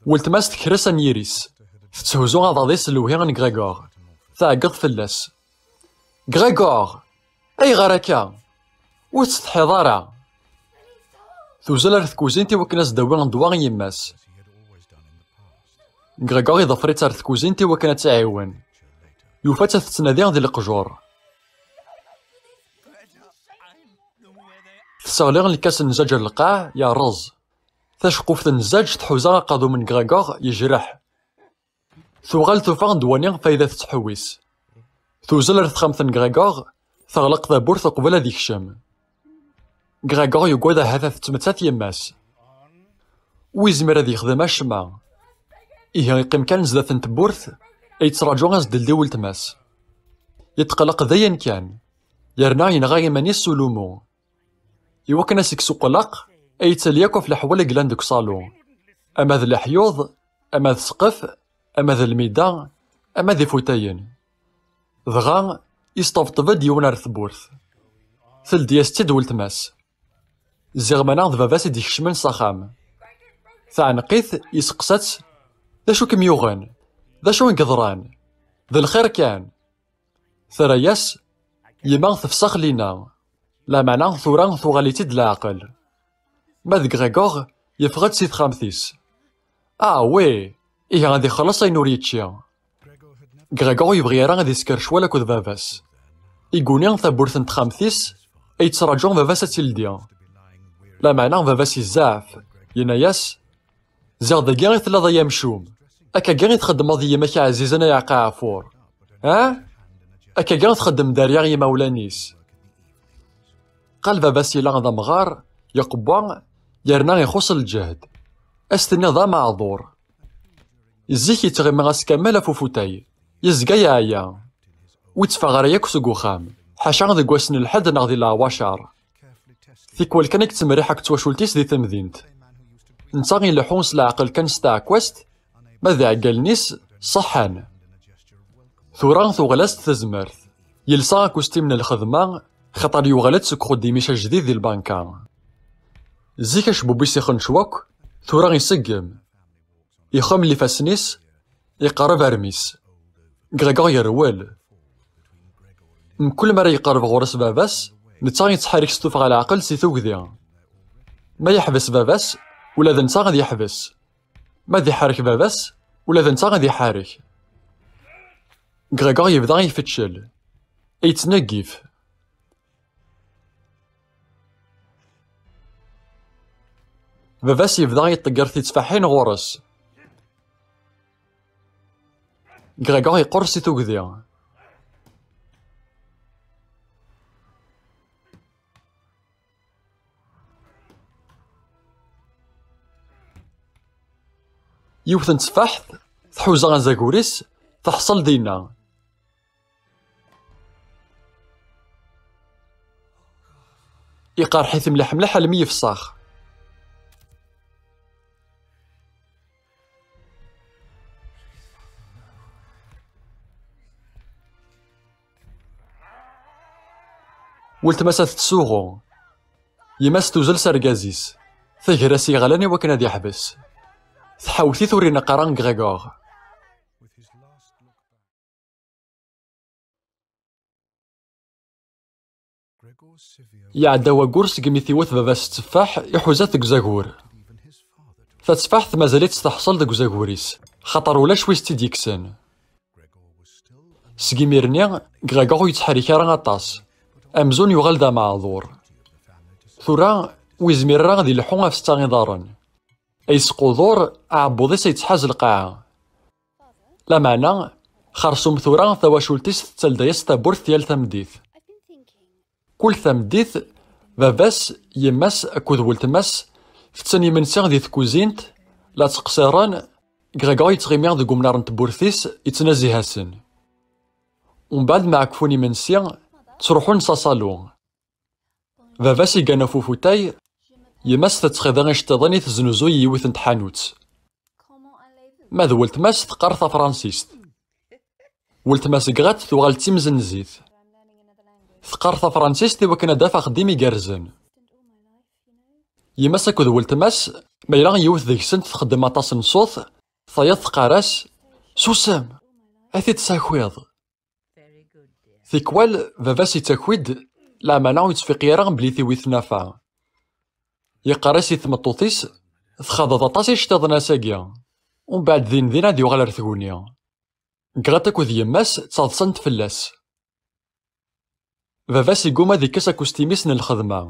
ولتماس تكرس نيريس. تتهوزو غاضيس لوهي غن غريغور. تعقد فلاس. غريغور، أي غراكا. وتستحضارا. توزل رث كوزينتي وكناس داوي غندوا يماس. غريغور يضفريت رث كوزينتي وكانت تعاون. يوفات تتنادي غدي القجور. تسغلي الكاس النزاج القاع يا رز. تشقوف النزاج تحوزا قادو من غريغور يجرح. ثوغال توفا دواني فايدة تتحويس. توزل رث خامث غريغور تغلق ثابورث قبل هذيك الشام. غريغور يقعد هذا تتمتات يماس. ويزمر هذي يخدم الشما. إيه يقيم كان زدات نتبورث يتراجو غازدل دي ولتماس. يتقلق ذاين كان. يرنا ينغا يماني سولومو. إوا كان سيكسو قلق يتسالياكو في الحوال قلان دوك صالون. أما ذا الحيوض، أما ذا السقف، أما ذا الميدا، أما ذا فوتاين. دغا يستفطب ديوان ار ثبورث. ثل دياستي ولتماس. زيغمانا ذ باباس يديكشمن صاخام. ثعنقيث يسقسات ذا شو كم يوغن، ذا شو انقضران، ذا الخير كان. ثرياس يما تفسخ لينا. لا معنى ثوران ثوغاليتي د العقل. ما ذ غريغور يفغد سيد خامثيس. وي، إيه غادي يخلص ينوريتشيا. غريغور يبغي راه غادي يسكر شوالا كود باباس. يقولي ثابورث نت خامثيس يتراجعون باباس تيلديا. لا معنى باباس يزعف يناياس زيغ داكي غي ثلاثة أيام شوم. أكا كاع غي تخدم ضي ماكي عزيز أنا يعقا عفور. أكا كاع تخدم داريا غي مولانيس. قال باباس يلا غدا مغار يقبع يرنا يخص الجهد. أستني ضا معذور. يزيك يتغمى غاس كامل فوفوتاي. يزقا يعيا. ويتفغر ياك سوق خام. حاشا غدي كواسن الحد نغدي العواشر. ثيكوال كان يكتمريحك تواشولتيس دي تمدينت. نتا غي لحونس العقل كان ستاعكواست ماذا عقلنيس صحان. ثوران ثوغلاست تزمرت. يلصا كوستي من الخدمة خطر يوغلت سك خديميشا جديد ديال البنكا. زيك اش بوبيس يخن شواك ثوران يسقم. يخم اللي فاسنيس يقرب ارميس. غريغور يروال. كل مرة يقرب غورس باباس نتا يتحرك ستوف على العقل سي ثوكذيا. ما يحبس باباس ولا ذا نتا غادي يحبس. ما ذي حارك باباس ولا ذا نتا غادي يحارك. غريغور يبدا يفتشل يتنقف. باباس يبدا يطقر في تفاحين غورس. غريغور يقرص ثوكذيا. يوثن تفاح تحوزا غنزاكوريس تحصل دينا. يقار حيث مليح مليح المي فصاخ. ولتماس تسوغو، يماس توزل سرقازيس، تجراسي غلاني وكنا دي يحبس، تحاوثي ثورينا قران غريغور. يعدا وكورس كميثي وث باباس التفاح يحوزات ديك زاكور. تتفاح مازالت تستحصل ديك زاكوريس، خاطر ولا شويس تيديكسن. سكيميرني غريغور يتحرك راه غطاس، أمزون يغال دا معذور. ثورا ويزمير راه غادي يلحو في ستا غيضارن. أيسقو ذور عبوضيس يتحاز القاعة. لا معنى خرصوم ثورا ثواشولتيس تلدايس تابورث ديال تمديث. كل تمديث باباس يماس أكود ولتماس فتاني منسيغ دي تكوزينت لا تقصيران غريغور يتغيميغ ديك منار تبورثيس يتنازي هاسن. ومن بعد مع كفوني منسيغ تروحون صالون. باباس يقانا فوفوتاي يماس تتخذ غيشتضني تزنوزوي يوث نتحانوت. ماذ ولتماس تقارث فرانسيست. ولتماس قغات ثوغال تيمزن زيت. تقارث فرانسيست وكنا دافع خديمي قارزن. يماس أكود ولتماس ما يلا يوث ذيك سنت تخدم أطاس نصوص ثياض تقارس سوسام أثي تساكويض. ثيكوال باباس يتاكويد لا مانا يتفيق راه بلي ثيويث نافع. يقارس يثمطوطيس تخاضض أطاس يشتاض ناساكيا. ومن بعد ذين هادي يوغال رثغونيا. كغات أكود يماس تصادصنت فلاس. باباس يقوم هذيك ساكوستيميس الخدمة.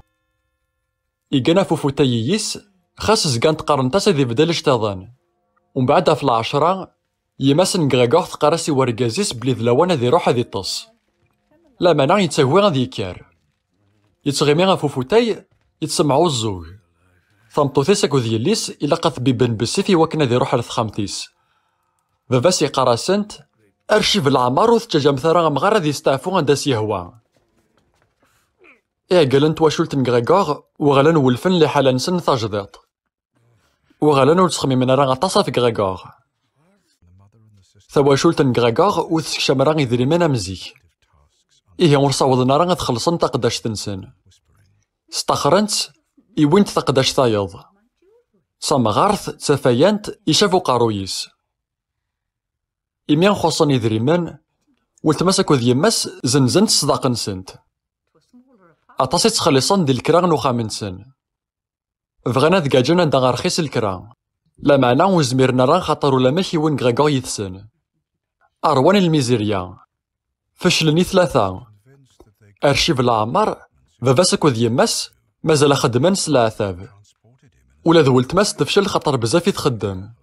يقنا فوفوتاييس خاص زقان تقارنتاس ذي بدل اشتاضان. ومن بعد في العشرة يماس غريغور تقارسي ورقازيس بلي ذلاوان هذي روح هذي طص. لا مانا يتساوي غادي يكار. يتغيمي غا فوفوتاي يتسمعو الزوج. ثمطوثيس أكود يليس إلا قاث بيبن بسيفي وكنا ذي روح لثخامتيس. باباس يقارسنت أرشيف العمار وثجاجة مثلا مغار ذي يستعفو غنداس يهوى. قالنت واشولت غريغور وغالا نولفن لي حالا نسن تاجديط. وغالا نولتخمي من راه غطاسا في غريغور. ثواشولت غريغور وتسكشم راه يدريمنا مزيك. ورصاوضنا راه تخلصن تقداش تنسن. استخرنت يوينت تقداش تايض. صمغارث تفاينت يشافو قارويس. إميان خصني دريمان ولتماسك وذ يماس زنزنت صداق نسنت. أطاسي تخلصن ديال الكرا نوخا نسن. بغينا دكاجونا دا غرخيس الكرا. لا معنى وزميرنا راه خاطر ولا ماشي وين غريغور يثسن. أروان الميزيريا. فشلني ثلاثة. أرشيف العمر باباسك وذ يماس مازال خدمان سلعثاب. ولا ذو ولتماس تفشل خاطر بزاف يتخدم.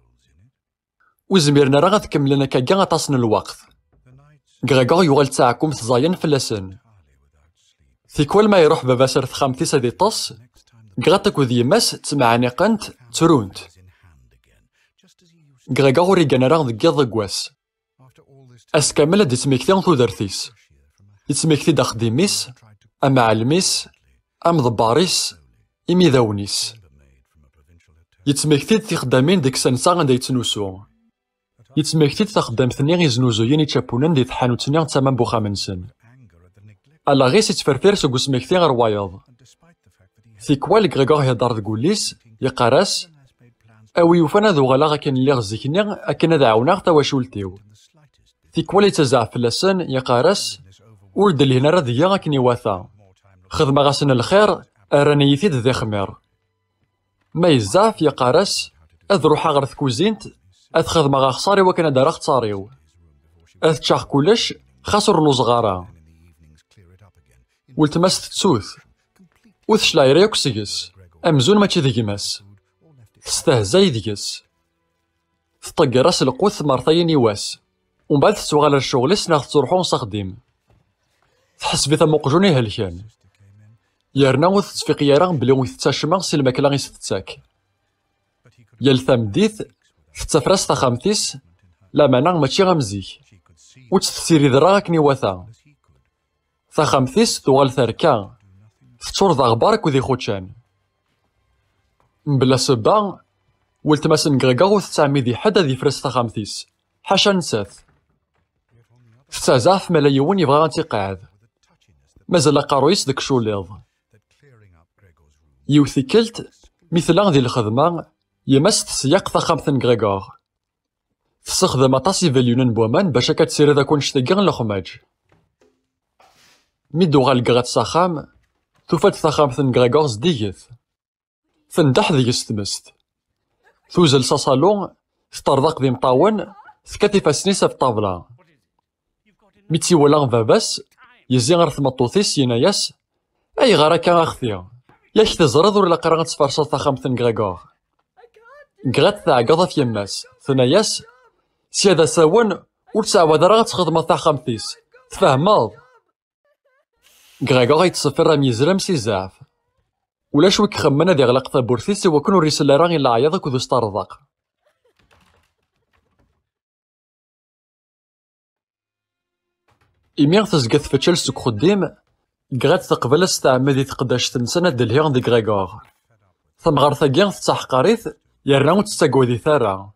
وزميرنا راه تكملنا كاكا غطاسن الوقت. غريغور يوغال تاعكم تزاين فلاسن. ثيكوال ما يروح باباس رثخامتيس هادي طص غاتك وذ يماس تسمعني قنت ترونت. غريغور يقانا راه ذكيا ضكواس. أسكامل هاد يتميكتي ثودرتيس. يتميكتي دا خديميس أما علميس أم ضباريس إمي ذاونيس. يتميكتي تخدامين ديك سنسا غادا يتنوسو. يتميكتي تخدامتني غيزنوزوين يتشابونن دي تحانوتني تمام بوخا منسن. ألا غيس يتفرفير سوق سميكتي غير وايض. ثيكوال غريغور يهدر ذكوليس يقراس أوي يوفانا ذو غلا غاكن اللي غزيكني أكن هذا عاوناغ تواشولتيو. ثيكوال يتزع فلاسن يقراس ولد اللي هنا راه غاكن يواثا. خدمة غاسن الخير أراني يثيد ذي خمير. ما يزاف يقراس أذ روحا غير ثكوزينت أذ خدمة غا خساري وكان هذا راه خساريو. أذ تشاخ كلش خاسر لوزغارا. ولتماس تسوث وثشلاير ياك سيكس أمزون ماشي ذيكماس. تستهزاي ديكس. تطق راس القوث مرتين يواس. ومن بعد تسوغال الشغليس ناخد تروحون صخديم. تحسبي ثم قجوني هالكان. يارنا وث تفيق يارا بلي وث تاشما سي الماكلة غيس تتاك. يالثام ديث تتفراس تخامتيس لا مانا ماشي غمزيك. وتستيري ذرا كني واثا. تخامتيس توغال ثركا. تشور ذا غبارك وذي خوتشان. مبلا سبا ولتماسن غريغور وتتعمي ذي حدا ذي فرس تخامتيس. حاشا نسات. تتازاف ملايون يبغى غانتي قاعد. مازال قارويس داك شوليض. يوثيكلت مثلا ذي الخدمة يمس تسياق تخامث غريغور. تستخدم أطاس يفاليونن بوامان باش هكا تسير ذاك ونشتاقين لخماج. مي دوغال كغات ساخام توفات تخامث غريغور زديث. تندح ديس تمست. توزل صالون تطردق ذي مطاون تكاتف سنيسة في الطابلة. مي تيولا باباس يزي غير ثمطوثيس يناياس أيغار هاكا أختي ياك تزرد ولا قرا تفرصد تخامث غريغور. كغات تعقض في يماس ثناياس سي هذا ساون وتسعود راه تخدم تخامثيس تفهمض. غريغور يتصفر راه ميزرم سي زعف ولا شويك خمنا ذي غلق تابورثيس هو كون ريسل راه إلا عياضك وذو ستارضق. إميغ تزقث فتشل سوك خديم كغات تقبل استعمل تقداش تنسنة دلهيغ دي غريغور. ثمغار ثاقيغ تتحقاريث يرنا وتستاقو ذي ثارا.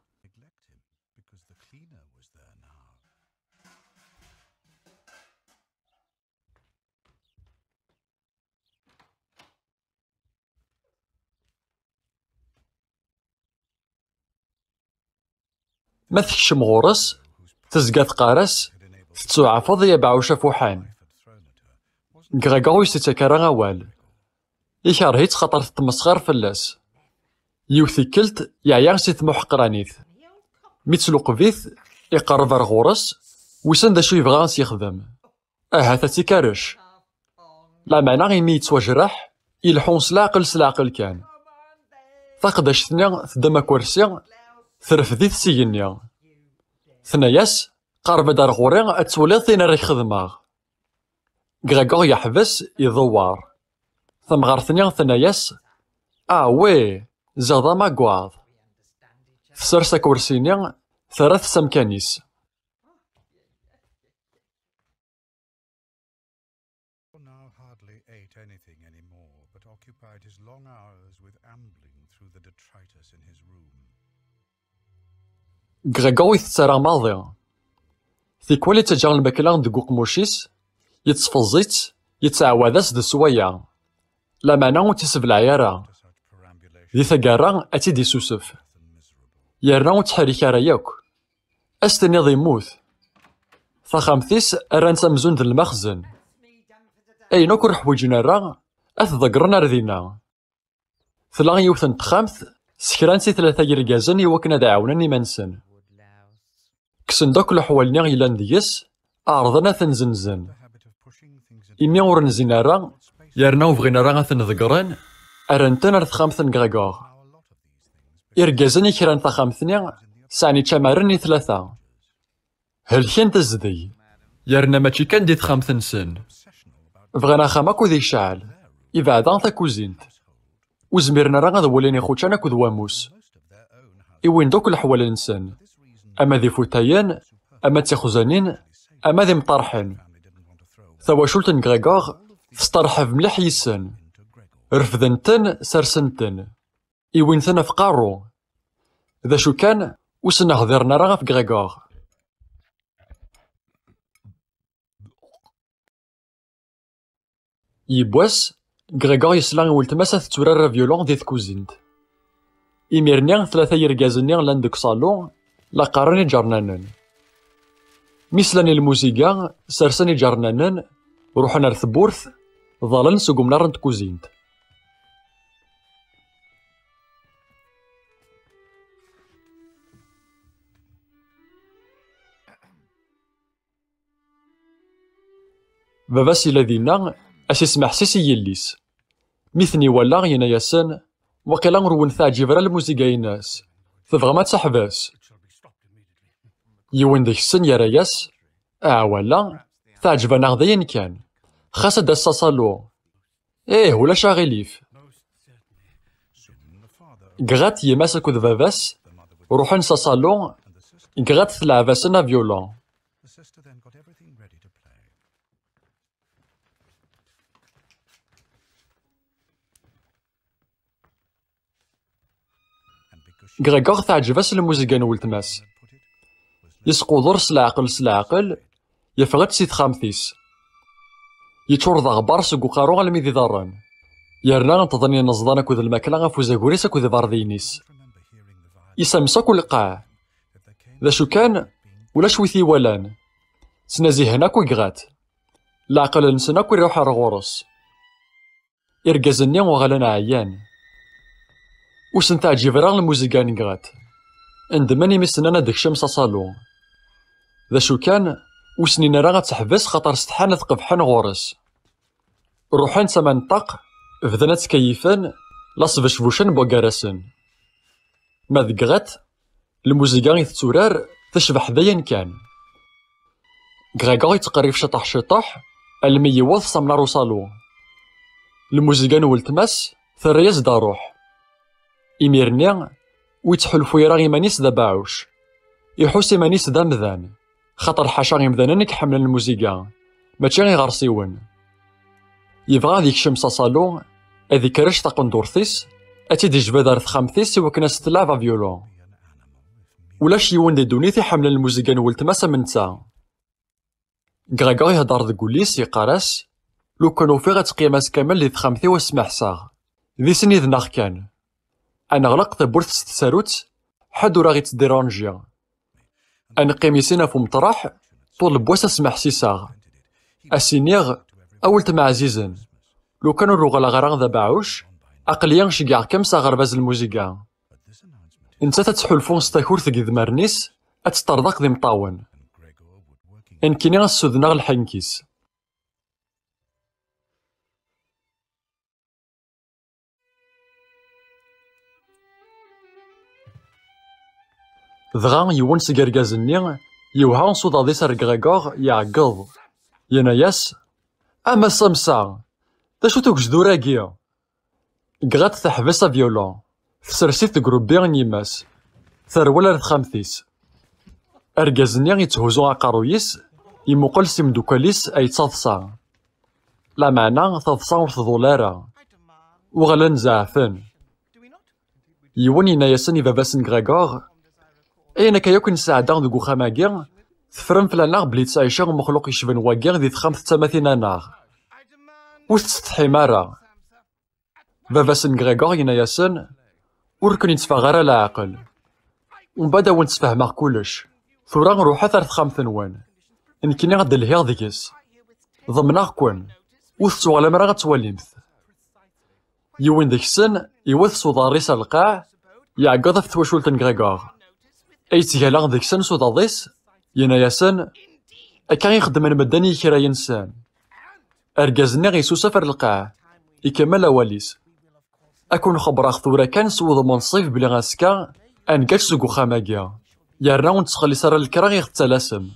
ما تكشم غورس تزقى تقارس تتسوعفض يبعو شافوحان. غريغور يستكرا غوال يكرهيت خاطر تتمسخر فلاس. يوثيكلت يعيا سي تمحقرانيث. مي تسلوقفيث يقرب غورس ويسن دا شو يبغى يخدم. هاتا تيكارش. لا معنى غيمي يتواجرح يلحون سلاقل كان. فقداش ثنيا ثدما كورسي ثرفديث سينيا. ثناياس قارب دار غوري اتولي ثين راه يخدماغ. غريغور يحبس يدوار. ثمغار ثناياس وي زغدا ماكواض. تسرسا كورسينيا ثلاث سمكانيس. Now hardly ate anything anymore, but occupied his long hours with ambling through the detritus in his room. غريغور يتسارى ماضي. في كوالي تجار الماكلة دقو قموشيس يتصفزيت يتعواداس د سوايا. لا معنى وتسبلع يارا. ذي ثقارا أتي دي سوسف. يارنا وتحريك راه ياك. أستنيض يموت. فخامثيس أران تمزون د المخزن. أين كون حويجنا راه أتذكرنا ردينا. ثلا يوثن تخامث سكران سي ثلاثة يرقازن يوكنا دعاونن يمنسن. كسن دوك الحوالني غيلان ديس أعرضنا ثنزنزن. إمي ورنزين راه يارنا وبغينا راه ثنذكرن أرانتن راه تخامثن غريغور. إرقازن يكران تخامثني سعني تشامرني ثلاثة. هل كان تزدي يارنا ماشي كان دي تخامثن سن. بغينا خامك وذي شعل يبعدا تاكوزينت. وزميرنا راه غدوليني خوتشانا كود واموس. إوين دوك الحوال الإنسان. أما ذي فوتايان أما تيخزانين أما ذي مطرحين. ثواشولتن غريغور تسترحب مليح يسن. رفذنتن سرسنتن. إوين ثنا في قارو. ذا شو كان وسنا هضرنا راه في غريغور. يبواس غريغور يسلا ولتماسا تتورا فيولون ديال كوزينت. إميرني ثلاثة يرقازني لان دوك صالون لا قارني جرنانن. ميسلاني الموسيقى سرسني جرنانن روحنا لثبورث ظلن سقمنا رنت كوزينت. بابا سي لذينا أسي سمح سيسي يليس. ميثني ولا يناياسن وقيلا نرون ثاجب راه الموسيقى الناس تبغى ما تسحباس. يوين ديك السن يا رياس ولا تعجبنا غضين كان خاصة دا الصالو. ولا شاغليف. قغات يماسك ذ باباس روحن صالو قغات تلعباسنا فيولون. غريغور تعجباس الموسيقى نولتماس. يسقو ضر سلعقل يفغت سي تخامثيس. يتور ذا غبار سكو قارو غالمي ذي ضران يرنا تظني نزضان أكو ذا الماكلة غفو زاكوريس أكو ذا باردينيس يسامسا كل قاع ذا شو كان ولا شويثي ولان سنازي هنا كو يغات العقل نسنا كو يروح على غورس إرقازني وغالنا عيان وسنتاع جيفران الموزيكا نقغات عندما يمسنا داك الشمس صالون ذا شو كان وسنين راه غتحبس خاطر استحانة قبحان غورس روحان سما نطاق بدنا تكيفان لاص فشفوشن بوكاراسن ما ذقغات الموزيكا يتتورار تشبح ذاين كان غاكا يتقريف شطح شطح المي يوض سمنار صالون الموزيكا نولتماس ثرياز دا روح إميرني ويتحلفو يرا غيمانيس دا باعوش يحوس إيمانيس دا مذان خاطر حاشا غيمذانن كحمل الموزيكا ماشي غي غارسيون يبغى ذيك شمس صالون هذيك رش تقندورثيس أتي دي جبادار ثخامثيس وكنا ستلعب فيولون ولا شيون دي دونيثي حمل الموزيكا نولتماس من تا كغاكا يهدر ذكوليس يقارس لو كانو في غتقيماس كامل لي ثخامثي واسمح ساغ ذي سني ذناغ كان أنا غلق تبورث ستساروت حد راه غيتديرونجيا أنا قيميسينا في مطرح طول بواس اسمح سيساغ أسينيغ أولت مع عزيزن لو كانوا الرغلا غران ذا باعوش أقليا شقع كم ساغر باز الموزيكا انت تتحلفون ستاكور ثقيذ مرنيس أتسترضق ذي مطاون إن كيني غسودناغ الحنكيس دغا يوان سكركازني يوها نصودا دي سرقاكاغ يعقض يناياس أما سامسا تاشو توكجدو راكيا قغات تحبس فيولون تسرسيت تقروبي نيماس ثرولا لتخامثيس أركازني يتهوزو عقارويس يموقل سيمدوكاليس أي تصاصا لا معنى تضصا ورتضولارا وغلان زعفن يوان يناياسن يباباسن غاكاغ أين كيكون ساعدا ذو خماكيا تفرم فلانا بلي تعيشا مخلوق يشبن واكيا ذي تخامث تماثينا ناغ وتستحي مارا باباسن غريغور يناياسن وركن يتفا غير على عقل ومن بعد وين تفهمها كلش ثورا نروحا ثار تخامث نوان نكيني غد الهيا ذيكس ضمناغ كون وثتو على مرا غتوليمث يوين ذيك السن يوث صداريس القاع يعقض في تواشولتن غريغور أي تيالا ذيك سن سوداضيس يناياسن أكا يخدم المدني كرا ينسان أركازني غيسو سفر القاع يكمل أواليس أكون خبراغ ثورا كان سوض منصيف بلي غاسكا أنكاش سوكو خاماكيا يارنا ونتسخلي سارا الكرا غيخ تلاسم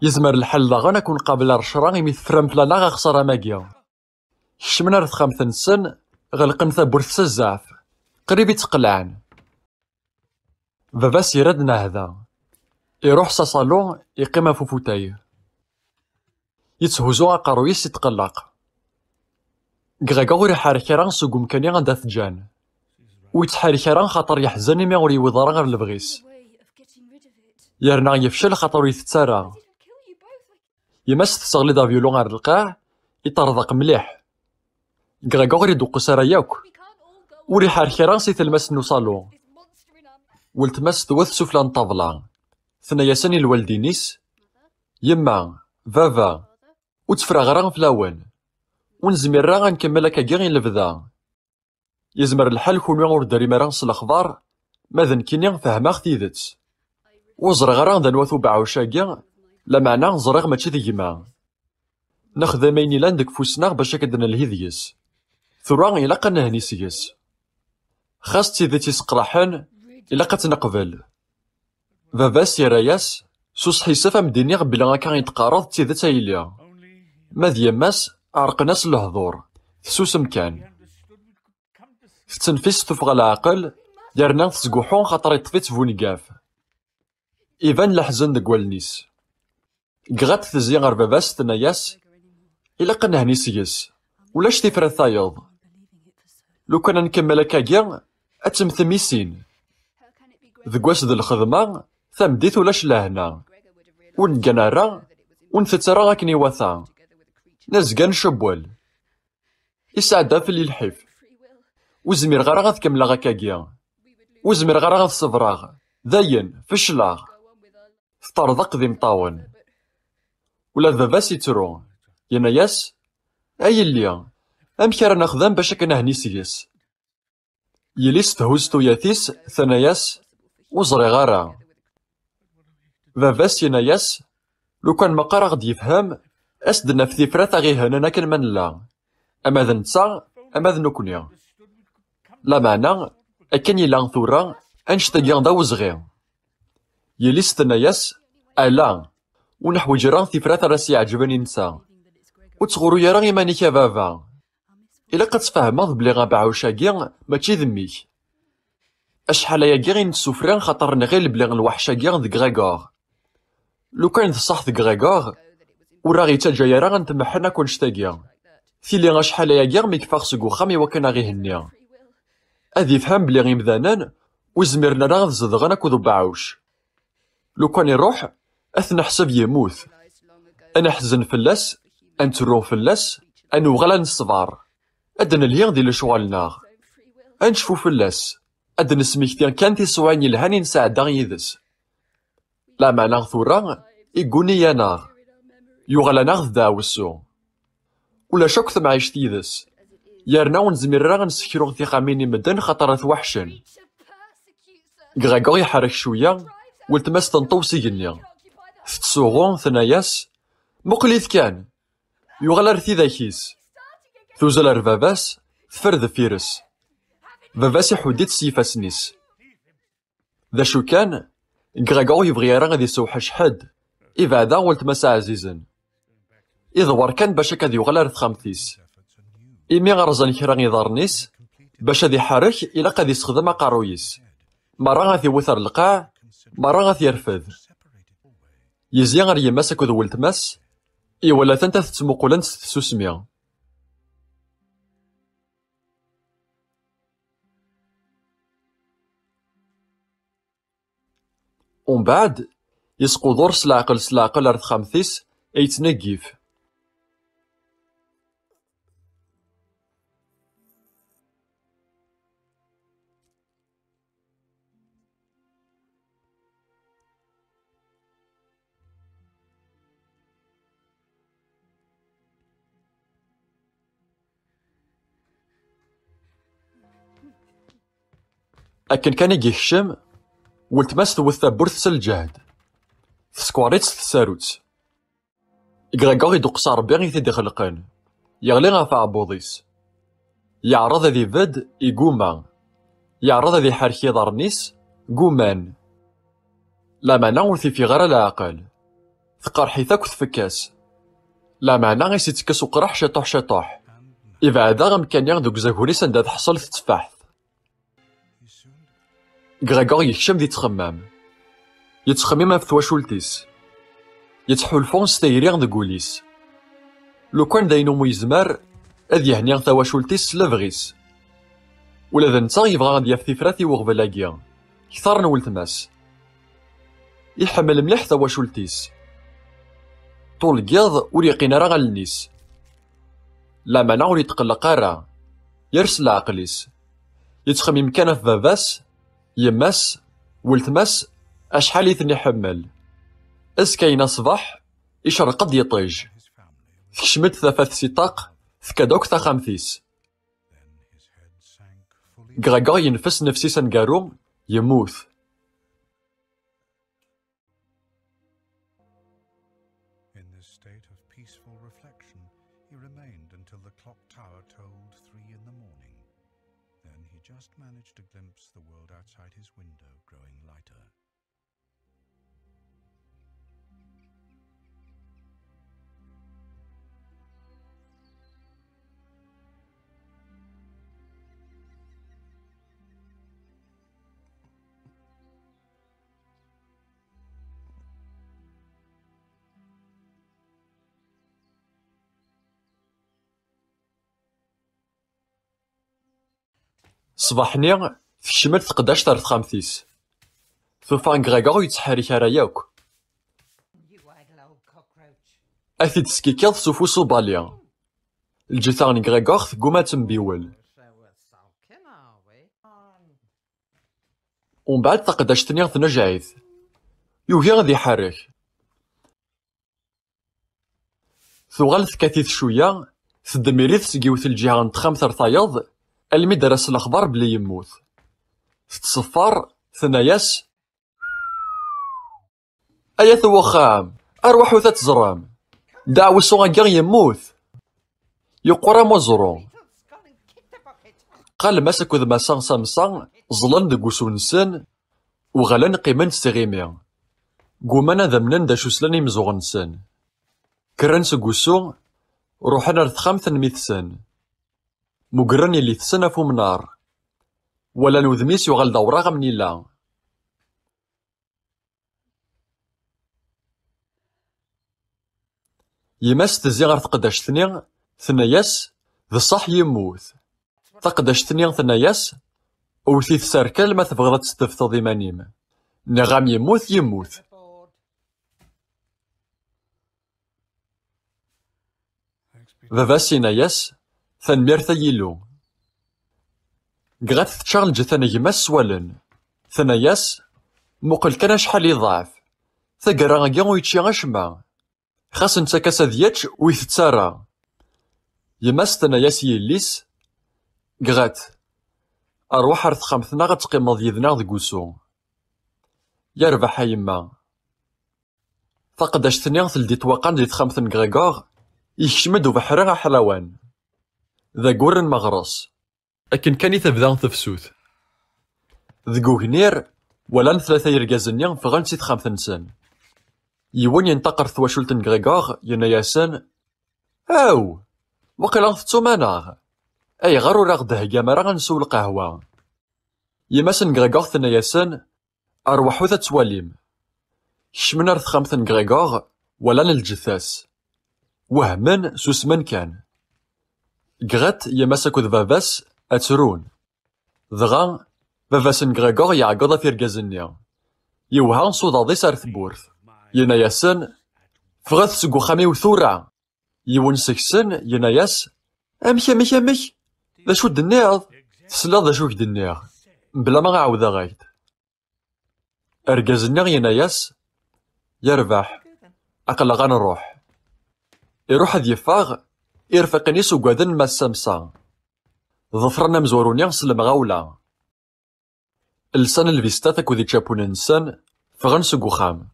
يزمر الحل داغا نكون قابل رشرا غيمي ثفرام بلانا غا خسارة ماكيا كشمنا رث خامث نسن غلقن ثابورث سزاف قريب يتقلعن باباس يردنا هذا يروح صالون يقيم في فوتاي يتهوزو عقارويس يتقلق كغاكا يحركران سوق مكاني غندا ثجان ويتحركران خاطر يحزن مي غوري وضرا غير البغيس يرنا يفشل خاطر يتسارى يمس تستغلي دا فيولون غير القاع يطرضق مليح كغاكا يدوق سارا ياك وري حركران سي تلمس نو صالون ولتمس توث سفلان طابلا ثناياسن الوالدينيس يما فافا وتفرغ راه فلاون ونزمر راه نكمل هكا كاع البدا يزمر الحال كون ور داري مرانس الاخبار ماذا كيني فهماغ تيدت وزرغ راه دنوثو بعوشاكيا لا معنى زرغ ماشي ديما ناخذ مايني لاندك فوسنا باش كدنا الهيديس ثورا إلا قنا هني سيس خاص تيدتي سقراحن إلا قتنقبل باباس يراياس سوس حيساف مديني بلا كان يتقارض تيدت ايليا ماذ يماس عرقناس الهضور تسوس مكان تتنفس تفغى العقل دارنا تسقوحون خاطر يطفيت فونيكاف إيفان لحزن دك والنيس كغات تزي غير باباس تناياس إلا قنا هني سيس ولاش تفرا ثايض لو كان نكمل هكاكيا أتمثميسين ذكواس ذو الخدمة ثمديت ولاش لهنا ونقنا راه ونثترا غاكني وثا نزقا نشبوال يسعدا في اللي الحيف وزمير غير غاد كملا غاكاكيا وزمير غير غاد صبراغ داين فشلاغ تطرضق ذي مطاون ولا باباس يترو يناياس أي اللي أمك راه ناخذان باش كنا هني سيس يليس تهوز توياتيس ثناياس وزري غارا باباس يناياس لو كان ما قرا غد يفهم أسدنا في ثفرات غي هنا كان من لا أما ذا نتا أما ذا نكونيا لا معنى أكن يلا ثورا أنشتاقيان دا وزغي يليس ثناياس ألا ونحوج راه ثفرات راسي عجبني نتا وتغورو يا راه مانيك يا بابا إلا قد تفهمض بلي غابعوشاكي ماشي ذميك أشحال ياكي غي نتسوفران خاطر نغير بلي الوحشاكي ذك غيكور لو كان صح ذك غيكور وراه غي تاجايا راه غنتمحنا كونشتاكي ثيلي أشحال ياكي ميكفاغ سكو خامي وكان غي هنيا أذي يفهم بلي غي مذانان وزميرنا راه غزدغن أكو ضبعوش لو كان يروح أثنى حسب يموت أنا حزن فلاس أنترو فلاس أنو غلا نصبر أدن اليغ ديال شغالنا أنشفو فلاس أدن سميكتين كان تيسواني الهاني نساعدا يدس لا معنى ثورا إيقوني يا نار يغلا ناغذ داوسو ولا شوك ثمعيش تيدس يارنا ونزمير راه نسكرو ثقاميني مدن خاطر ثوحشن غاكو يحرك شوية ولتماس تنطوسي جنيا تتسوغون ثناياس مقليث كان يغلا رثي ذاكيس ثوزل رباباس تفرد فيرس باباس يحوديت سيفاس نيس ذا شو كان غاكو يبغي راه غادي يسوحش حد إبعدا ولتماس عزيزا إذوار كان باش هكا يغلا رث خامتيس إمي غرزان كرا غيضارنيس باش هادي حارك إلا قاد يستخدم قارويس مرة غادي يوثر القاع مرة غادي يرفد يزيان غير يماس أكد ولتماس إيوالا تنتا تتمقلن تسوسميا ومن بعد يسقو دور سلعقل رث خامتيس أيتنقيف أكن كان يكشم ولتماس توث تابورث سالجهد تسكواريت تساروت إكغاكوغ يدوقس ربي غي تيدي خلقان يغلي غاف عبوضيس يعرض ذي فد يقوما يعرض ذي حركي ضرنيس قومان لا معنى ورثي في غير العقل ثقار حيثاك تفكاس لا معنى غيسي تكاس وقرح شطوح إبعادا غمكان يغدوك زاكوريس عندها تحصل تتفاحث غاكوغ يكشم دي يتخمم في تواشولتيس يتحولفون ستيريغ دكوليس لو كان داينو ميزمار أذ يهنيغ تواشولتيس لافغيس ولا ذا نتا يبغى غادي يفثي فراثي وغبلاكيا كثار نولتماس يحمل مليح تواشولتيس طول قياض وريقين راه غالنيس لا معنى ور يتقلق راه يرسل عقليس يتخمم كان في باباس يماس ولتماس أشحال يثني حمل أسكاين صباح يشرقد يطيج تكشمت ثفاث سيطاق ثكادوك ثخامثيس غاكوغ ينفس نفسي سنقارو يموت In this state of peaceful reflection, he remained until the clock tower tolled 3 in the morning. Then he just managed to glimpse the world outside his window growing lighter. صباحني تكشمت تقداش ترث خامثيس ثوفان غاكوغ يتحرك راه ياك أثيد سكيكيض سوفوسو باليا. الجثة غريغور ثقوما تنبيول. ومن بعد تقداشتني تنجعيث. يوهي غادي يحرك. ثوغال ثكاثيث شوية تدميريث سقيوث الجهة نتخام ثرثايض المي درس الأخبار بلي يموت. تتصفر ثناياس أيا ثوخام أرواحو تتزرام دعوة سوغاكيغ يموت يقرا مزرو. قال ماسك وذ ماسان سامسان زلن دقوسو نسن وغلان قيمن ستغيمي قومانا ذمنن دا شوسلاني مزوغ نسن كران سقوسو روحنا رثخام ثنميثسن مقرن يلي ثسن افو منار ولا نوذميس يغال دوراغ منيلا. يماس تزي غار تقداشتني ثناياس ذا صح يموت. تقداشتني ثناياس وثيث ساركال ما تبغض تستفطض إيمانيم نغام يموت يموت. فافاسيناياس ثنمير يلو قغات تشارل جثان يماس سوالن ثناياس موقل كان شحال يضاعف ثقرا غاكي ويتشي غشما خاص نتا كاسا دياتش ويتسارا. يماس ثناياس يليس قغات أرواح رث خامثنا غتقيمض يذنا ذقوسو يربح يما. فقداشتني ثلدي توقان دي تخامثن غريغور يكشمد وبحرا حلوان ذا قورن مغرس أكن كاني تبدا تفسوت ذقو هنير ولان ثلاثة يرقازنيا فغان سيت خامثن سن يوان ينتقر ثواشولتن غريغور يناياسن أو وقيلا نثتو ماناغ أي غارو راغ دهقا مرا غنسو القهوة. يماسن غريغور ثناياسن أرواحو تتواليم كشمنا رث خامثن غريغور ولان الجثاس وهمن سوسمن كان قغات يماسكو ذ فافاس أترون ذغا فافاسن غريغور يعقض في رقازنيا يوها نصوضاضي سار ثبورث يناياسن فغاث سقو خامي وثورا يون سكسن يناياس أمك ذا شو دنياض تسلا ذا شو كدنياغ بلا ما غعوذا غايت أرقازنيا يناياس يربح أقل غنروح يروح هاد يفاغ يرفقني سوكادن ما السمسا ظفرنا مزوروني نسلم غاولا لسان الفيستا تاكو ذي تشابون نسان فغنسوكو خام.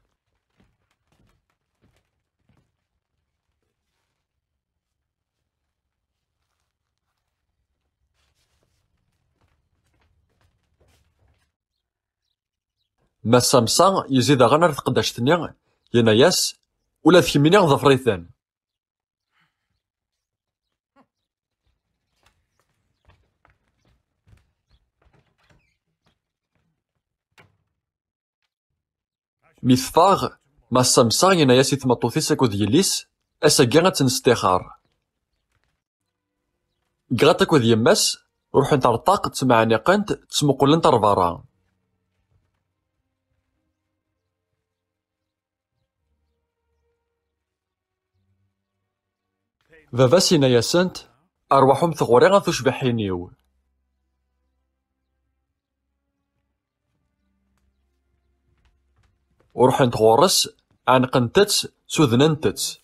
ما السمسا يزيد غنر تقداشتني يناياس ولا ثكميني ظفريثان. ميثفاغ ما السمسا يناياس يثمطوثي ساكو دياليس أساقي غتنستيخار قغاتاكو ذي يماس روحن ترطاق تسمعني قنت تسمقلن ترفارا. فافاس يناياسنت أرواحهم ثغوري غاثو شبحينيو وروحن تغورس عن قنتت سوذننتت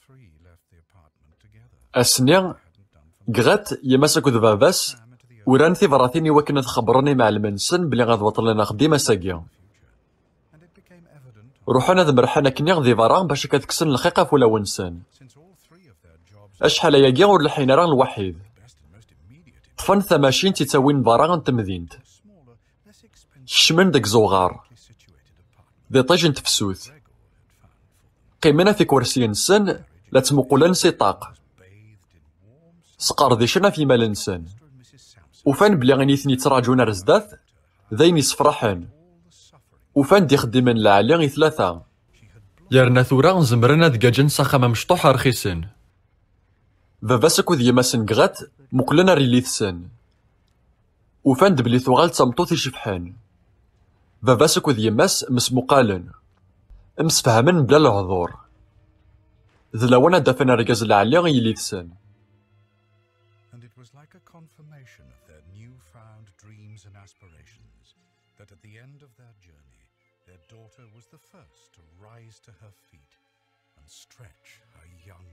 أسنيا قغات يماسكو ذ فافاس وران ثيفراثيني وكنا تخبرني مع المنسن بلي غاد وطلنا خديمة ساقيا روحنا ذ مرحنا كنيغ ذي فران باش كتكسن الخيقة فولا ونسن أشحال ياقيا ور لحينا راه الوحيد طفن ثماشين تتاوين باراغ تمدينت كشمن داك زوغار ذي طيجن تفسوت قيمنا في كرسي نسن لا تمقولن سيطاق سقار ذي شنا في مال نسن وفان بلي غنيثني تراجونا رزداث ذاين يسفرحن وفان دي خدمن العالي ثلاثة يارنا ثورا زمرنا دقاجن ساخا مشطوحة رخيسن فافاسكو ذي يماسن قغات مقلنا ريليثسن وفان دبلي ثوغال تمطوث يشفحن فافاسكو ذي يماس مسمقالن مسفهمن بلا الهضور ذ لوانا دافن رجاز العليا يلي تسن. And it was like a confirmation of their newfound dreams and aspirations that at the end of their journey, their daughter was the first to rise to her feet and stretch her young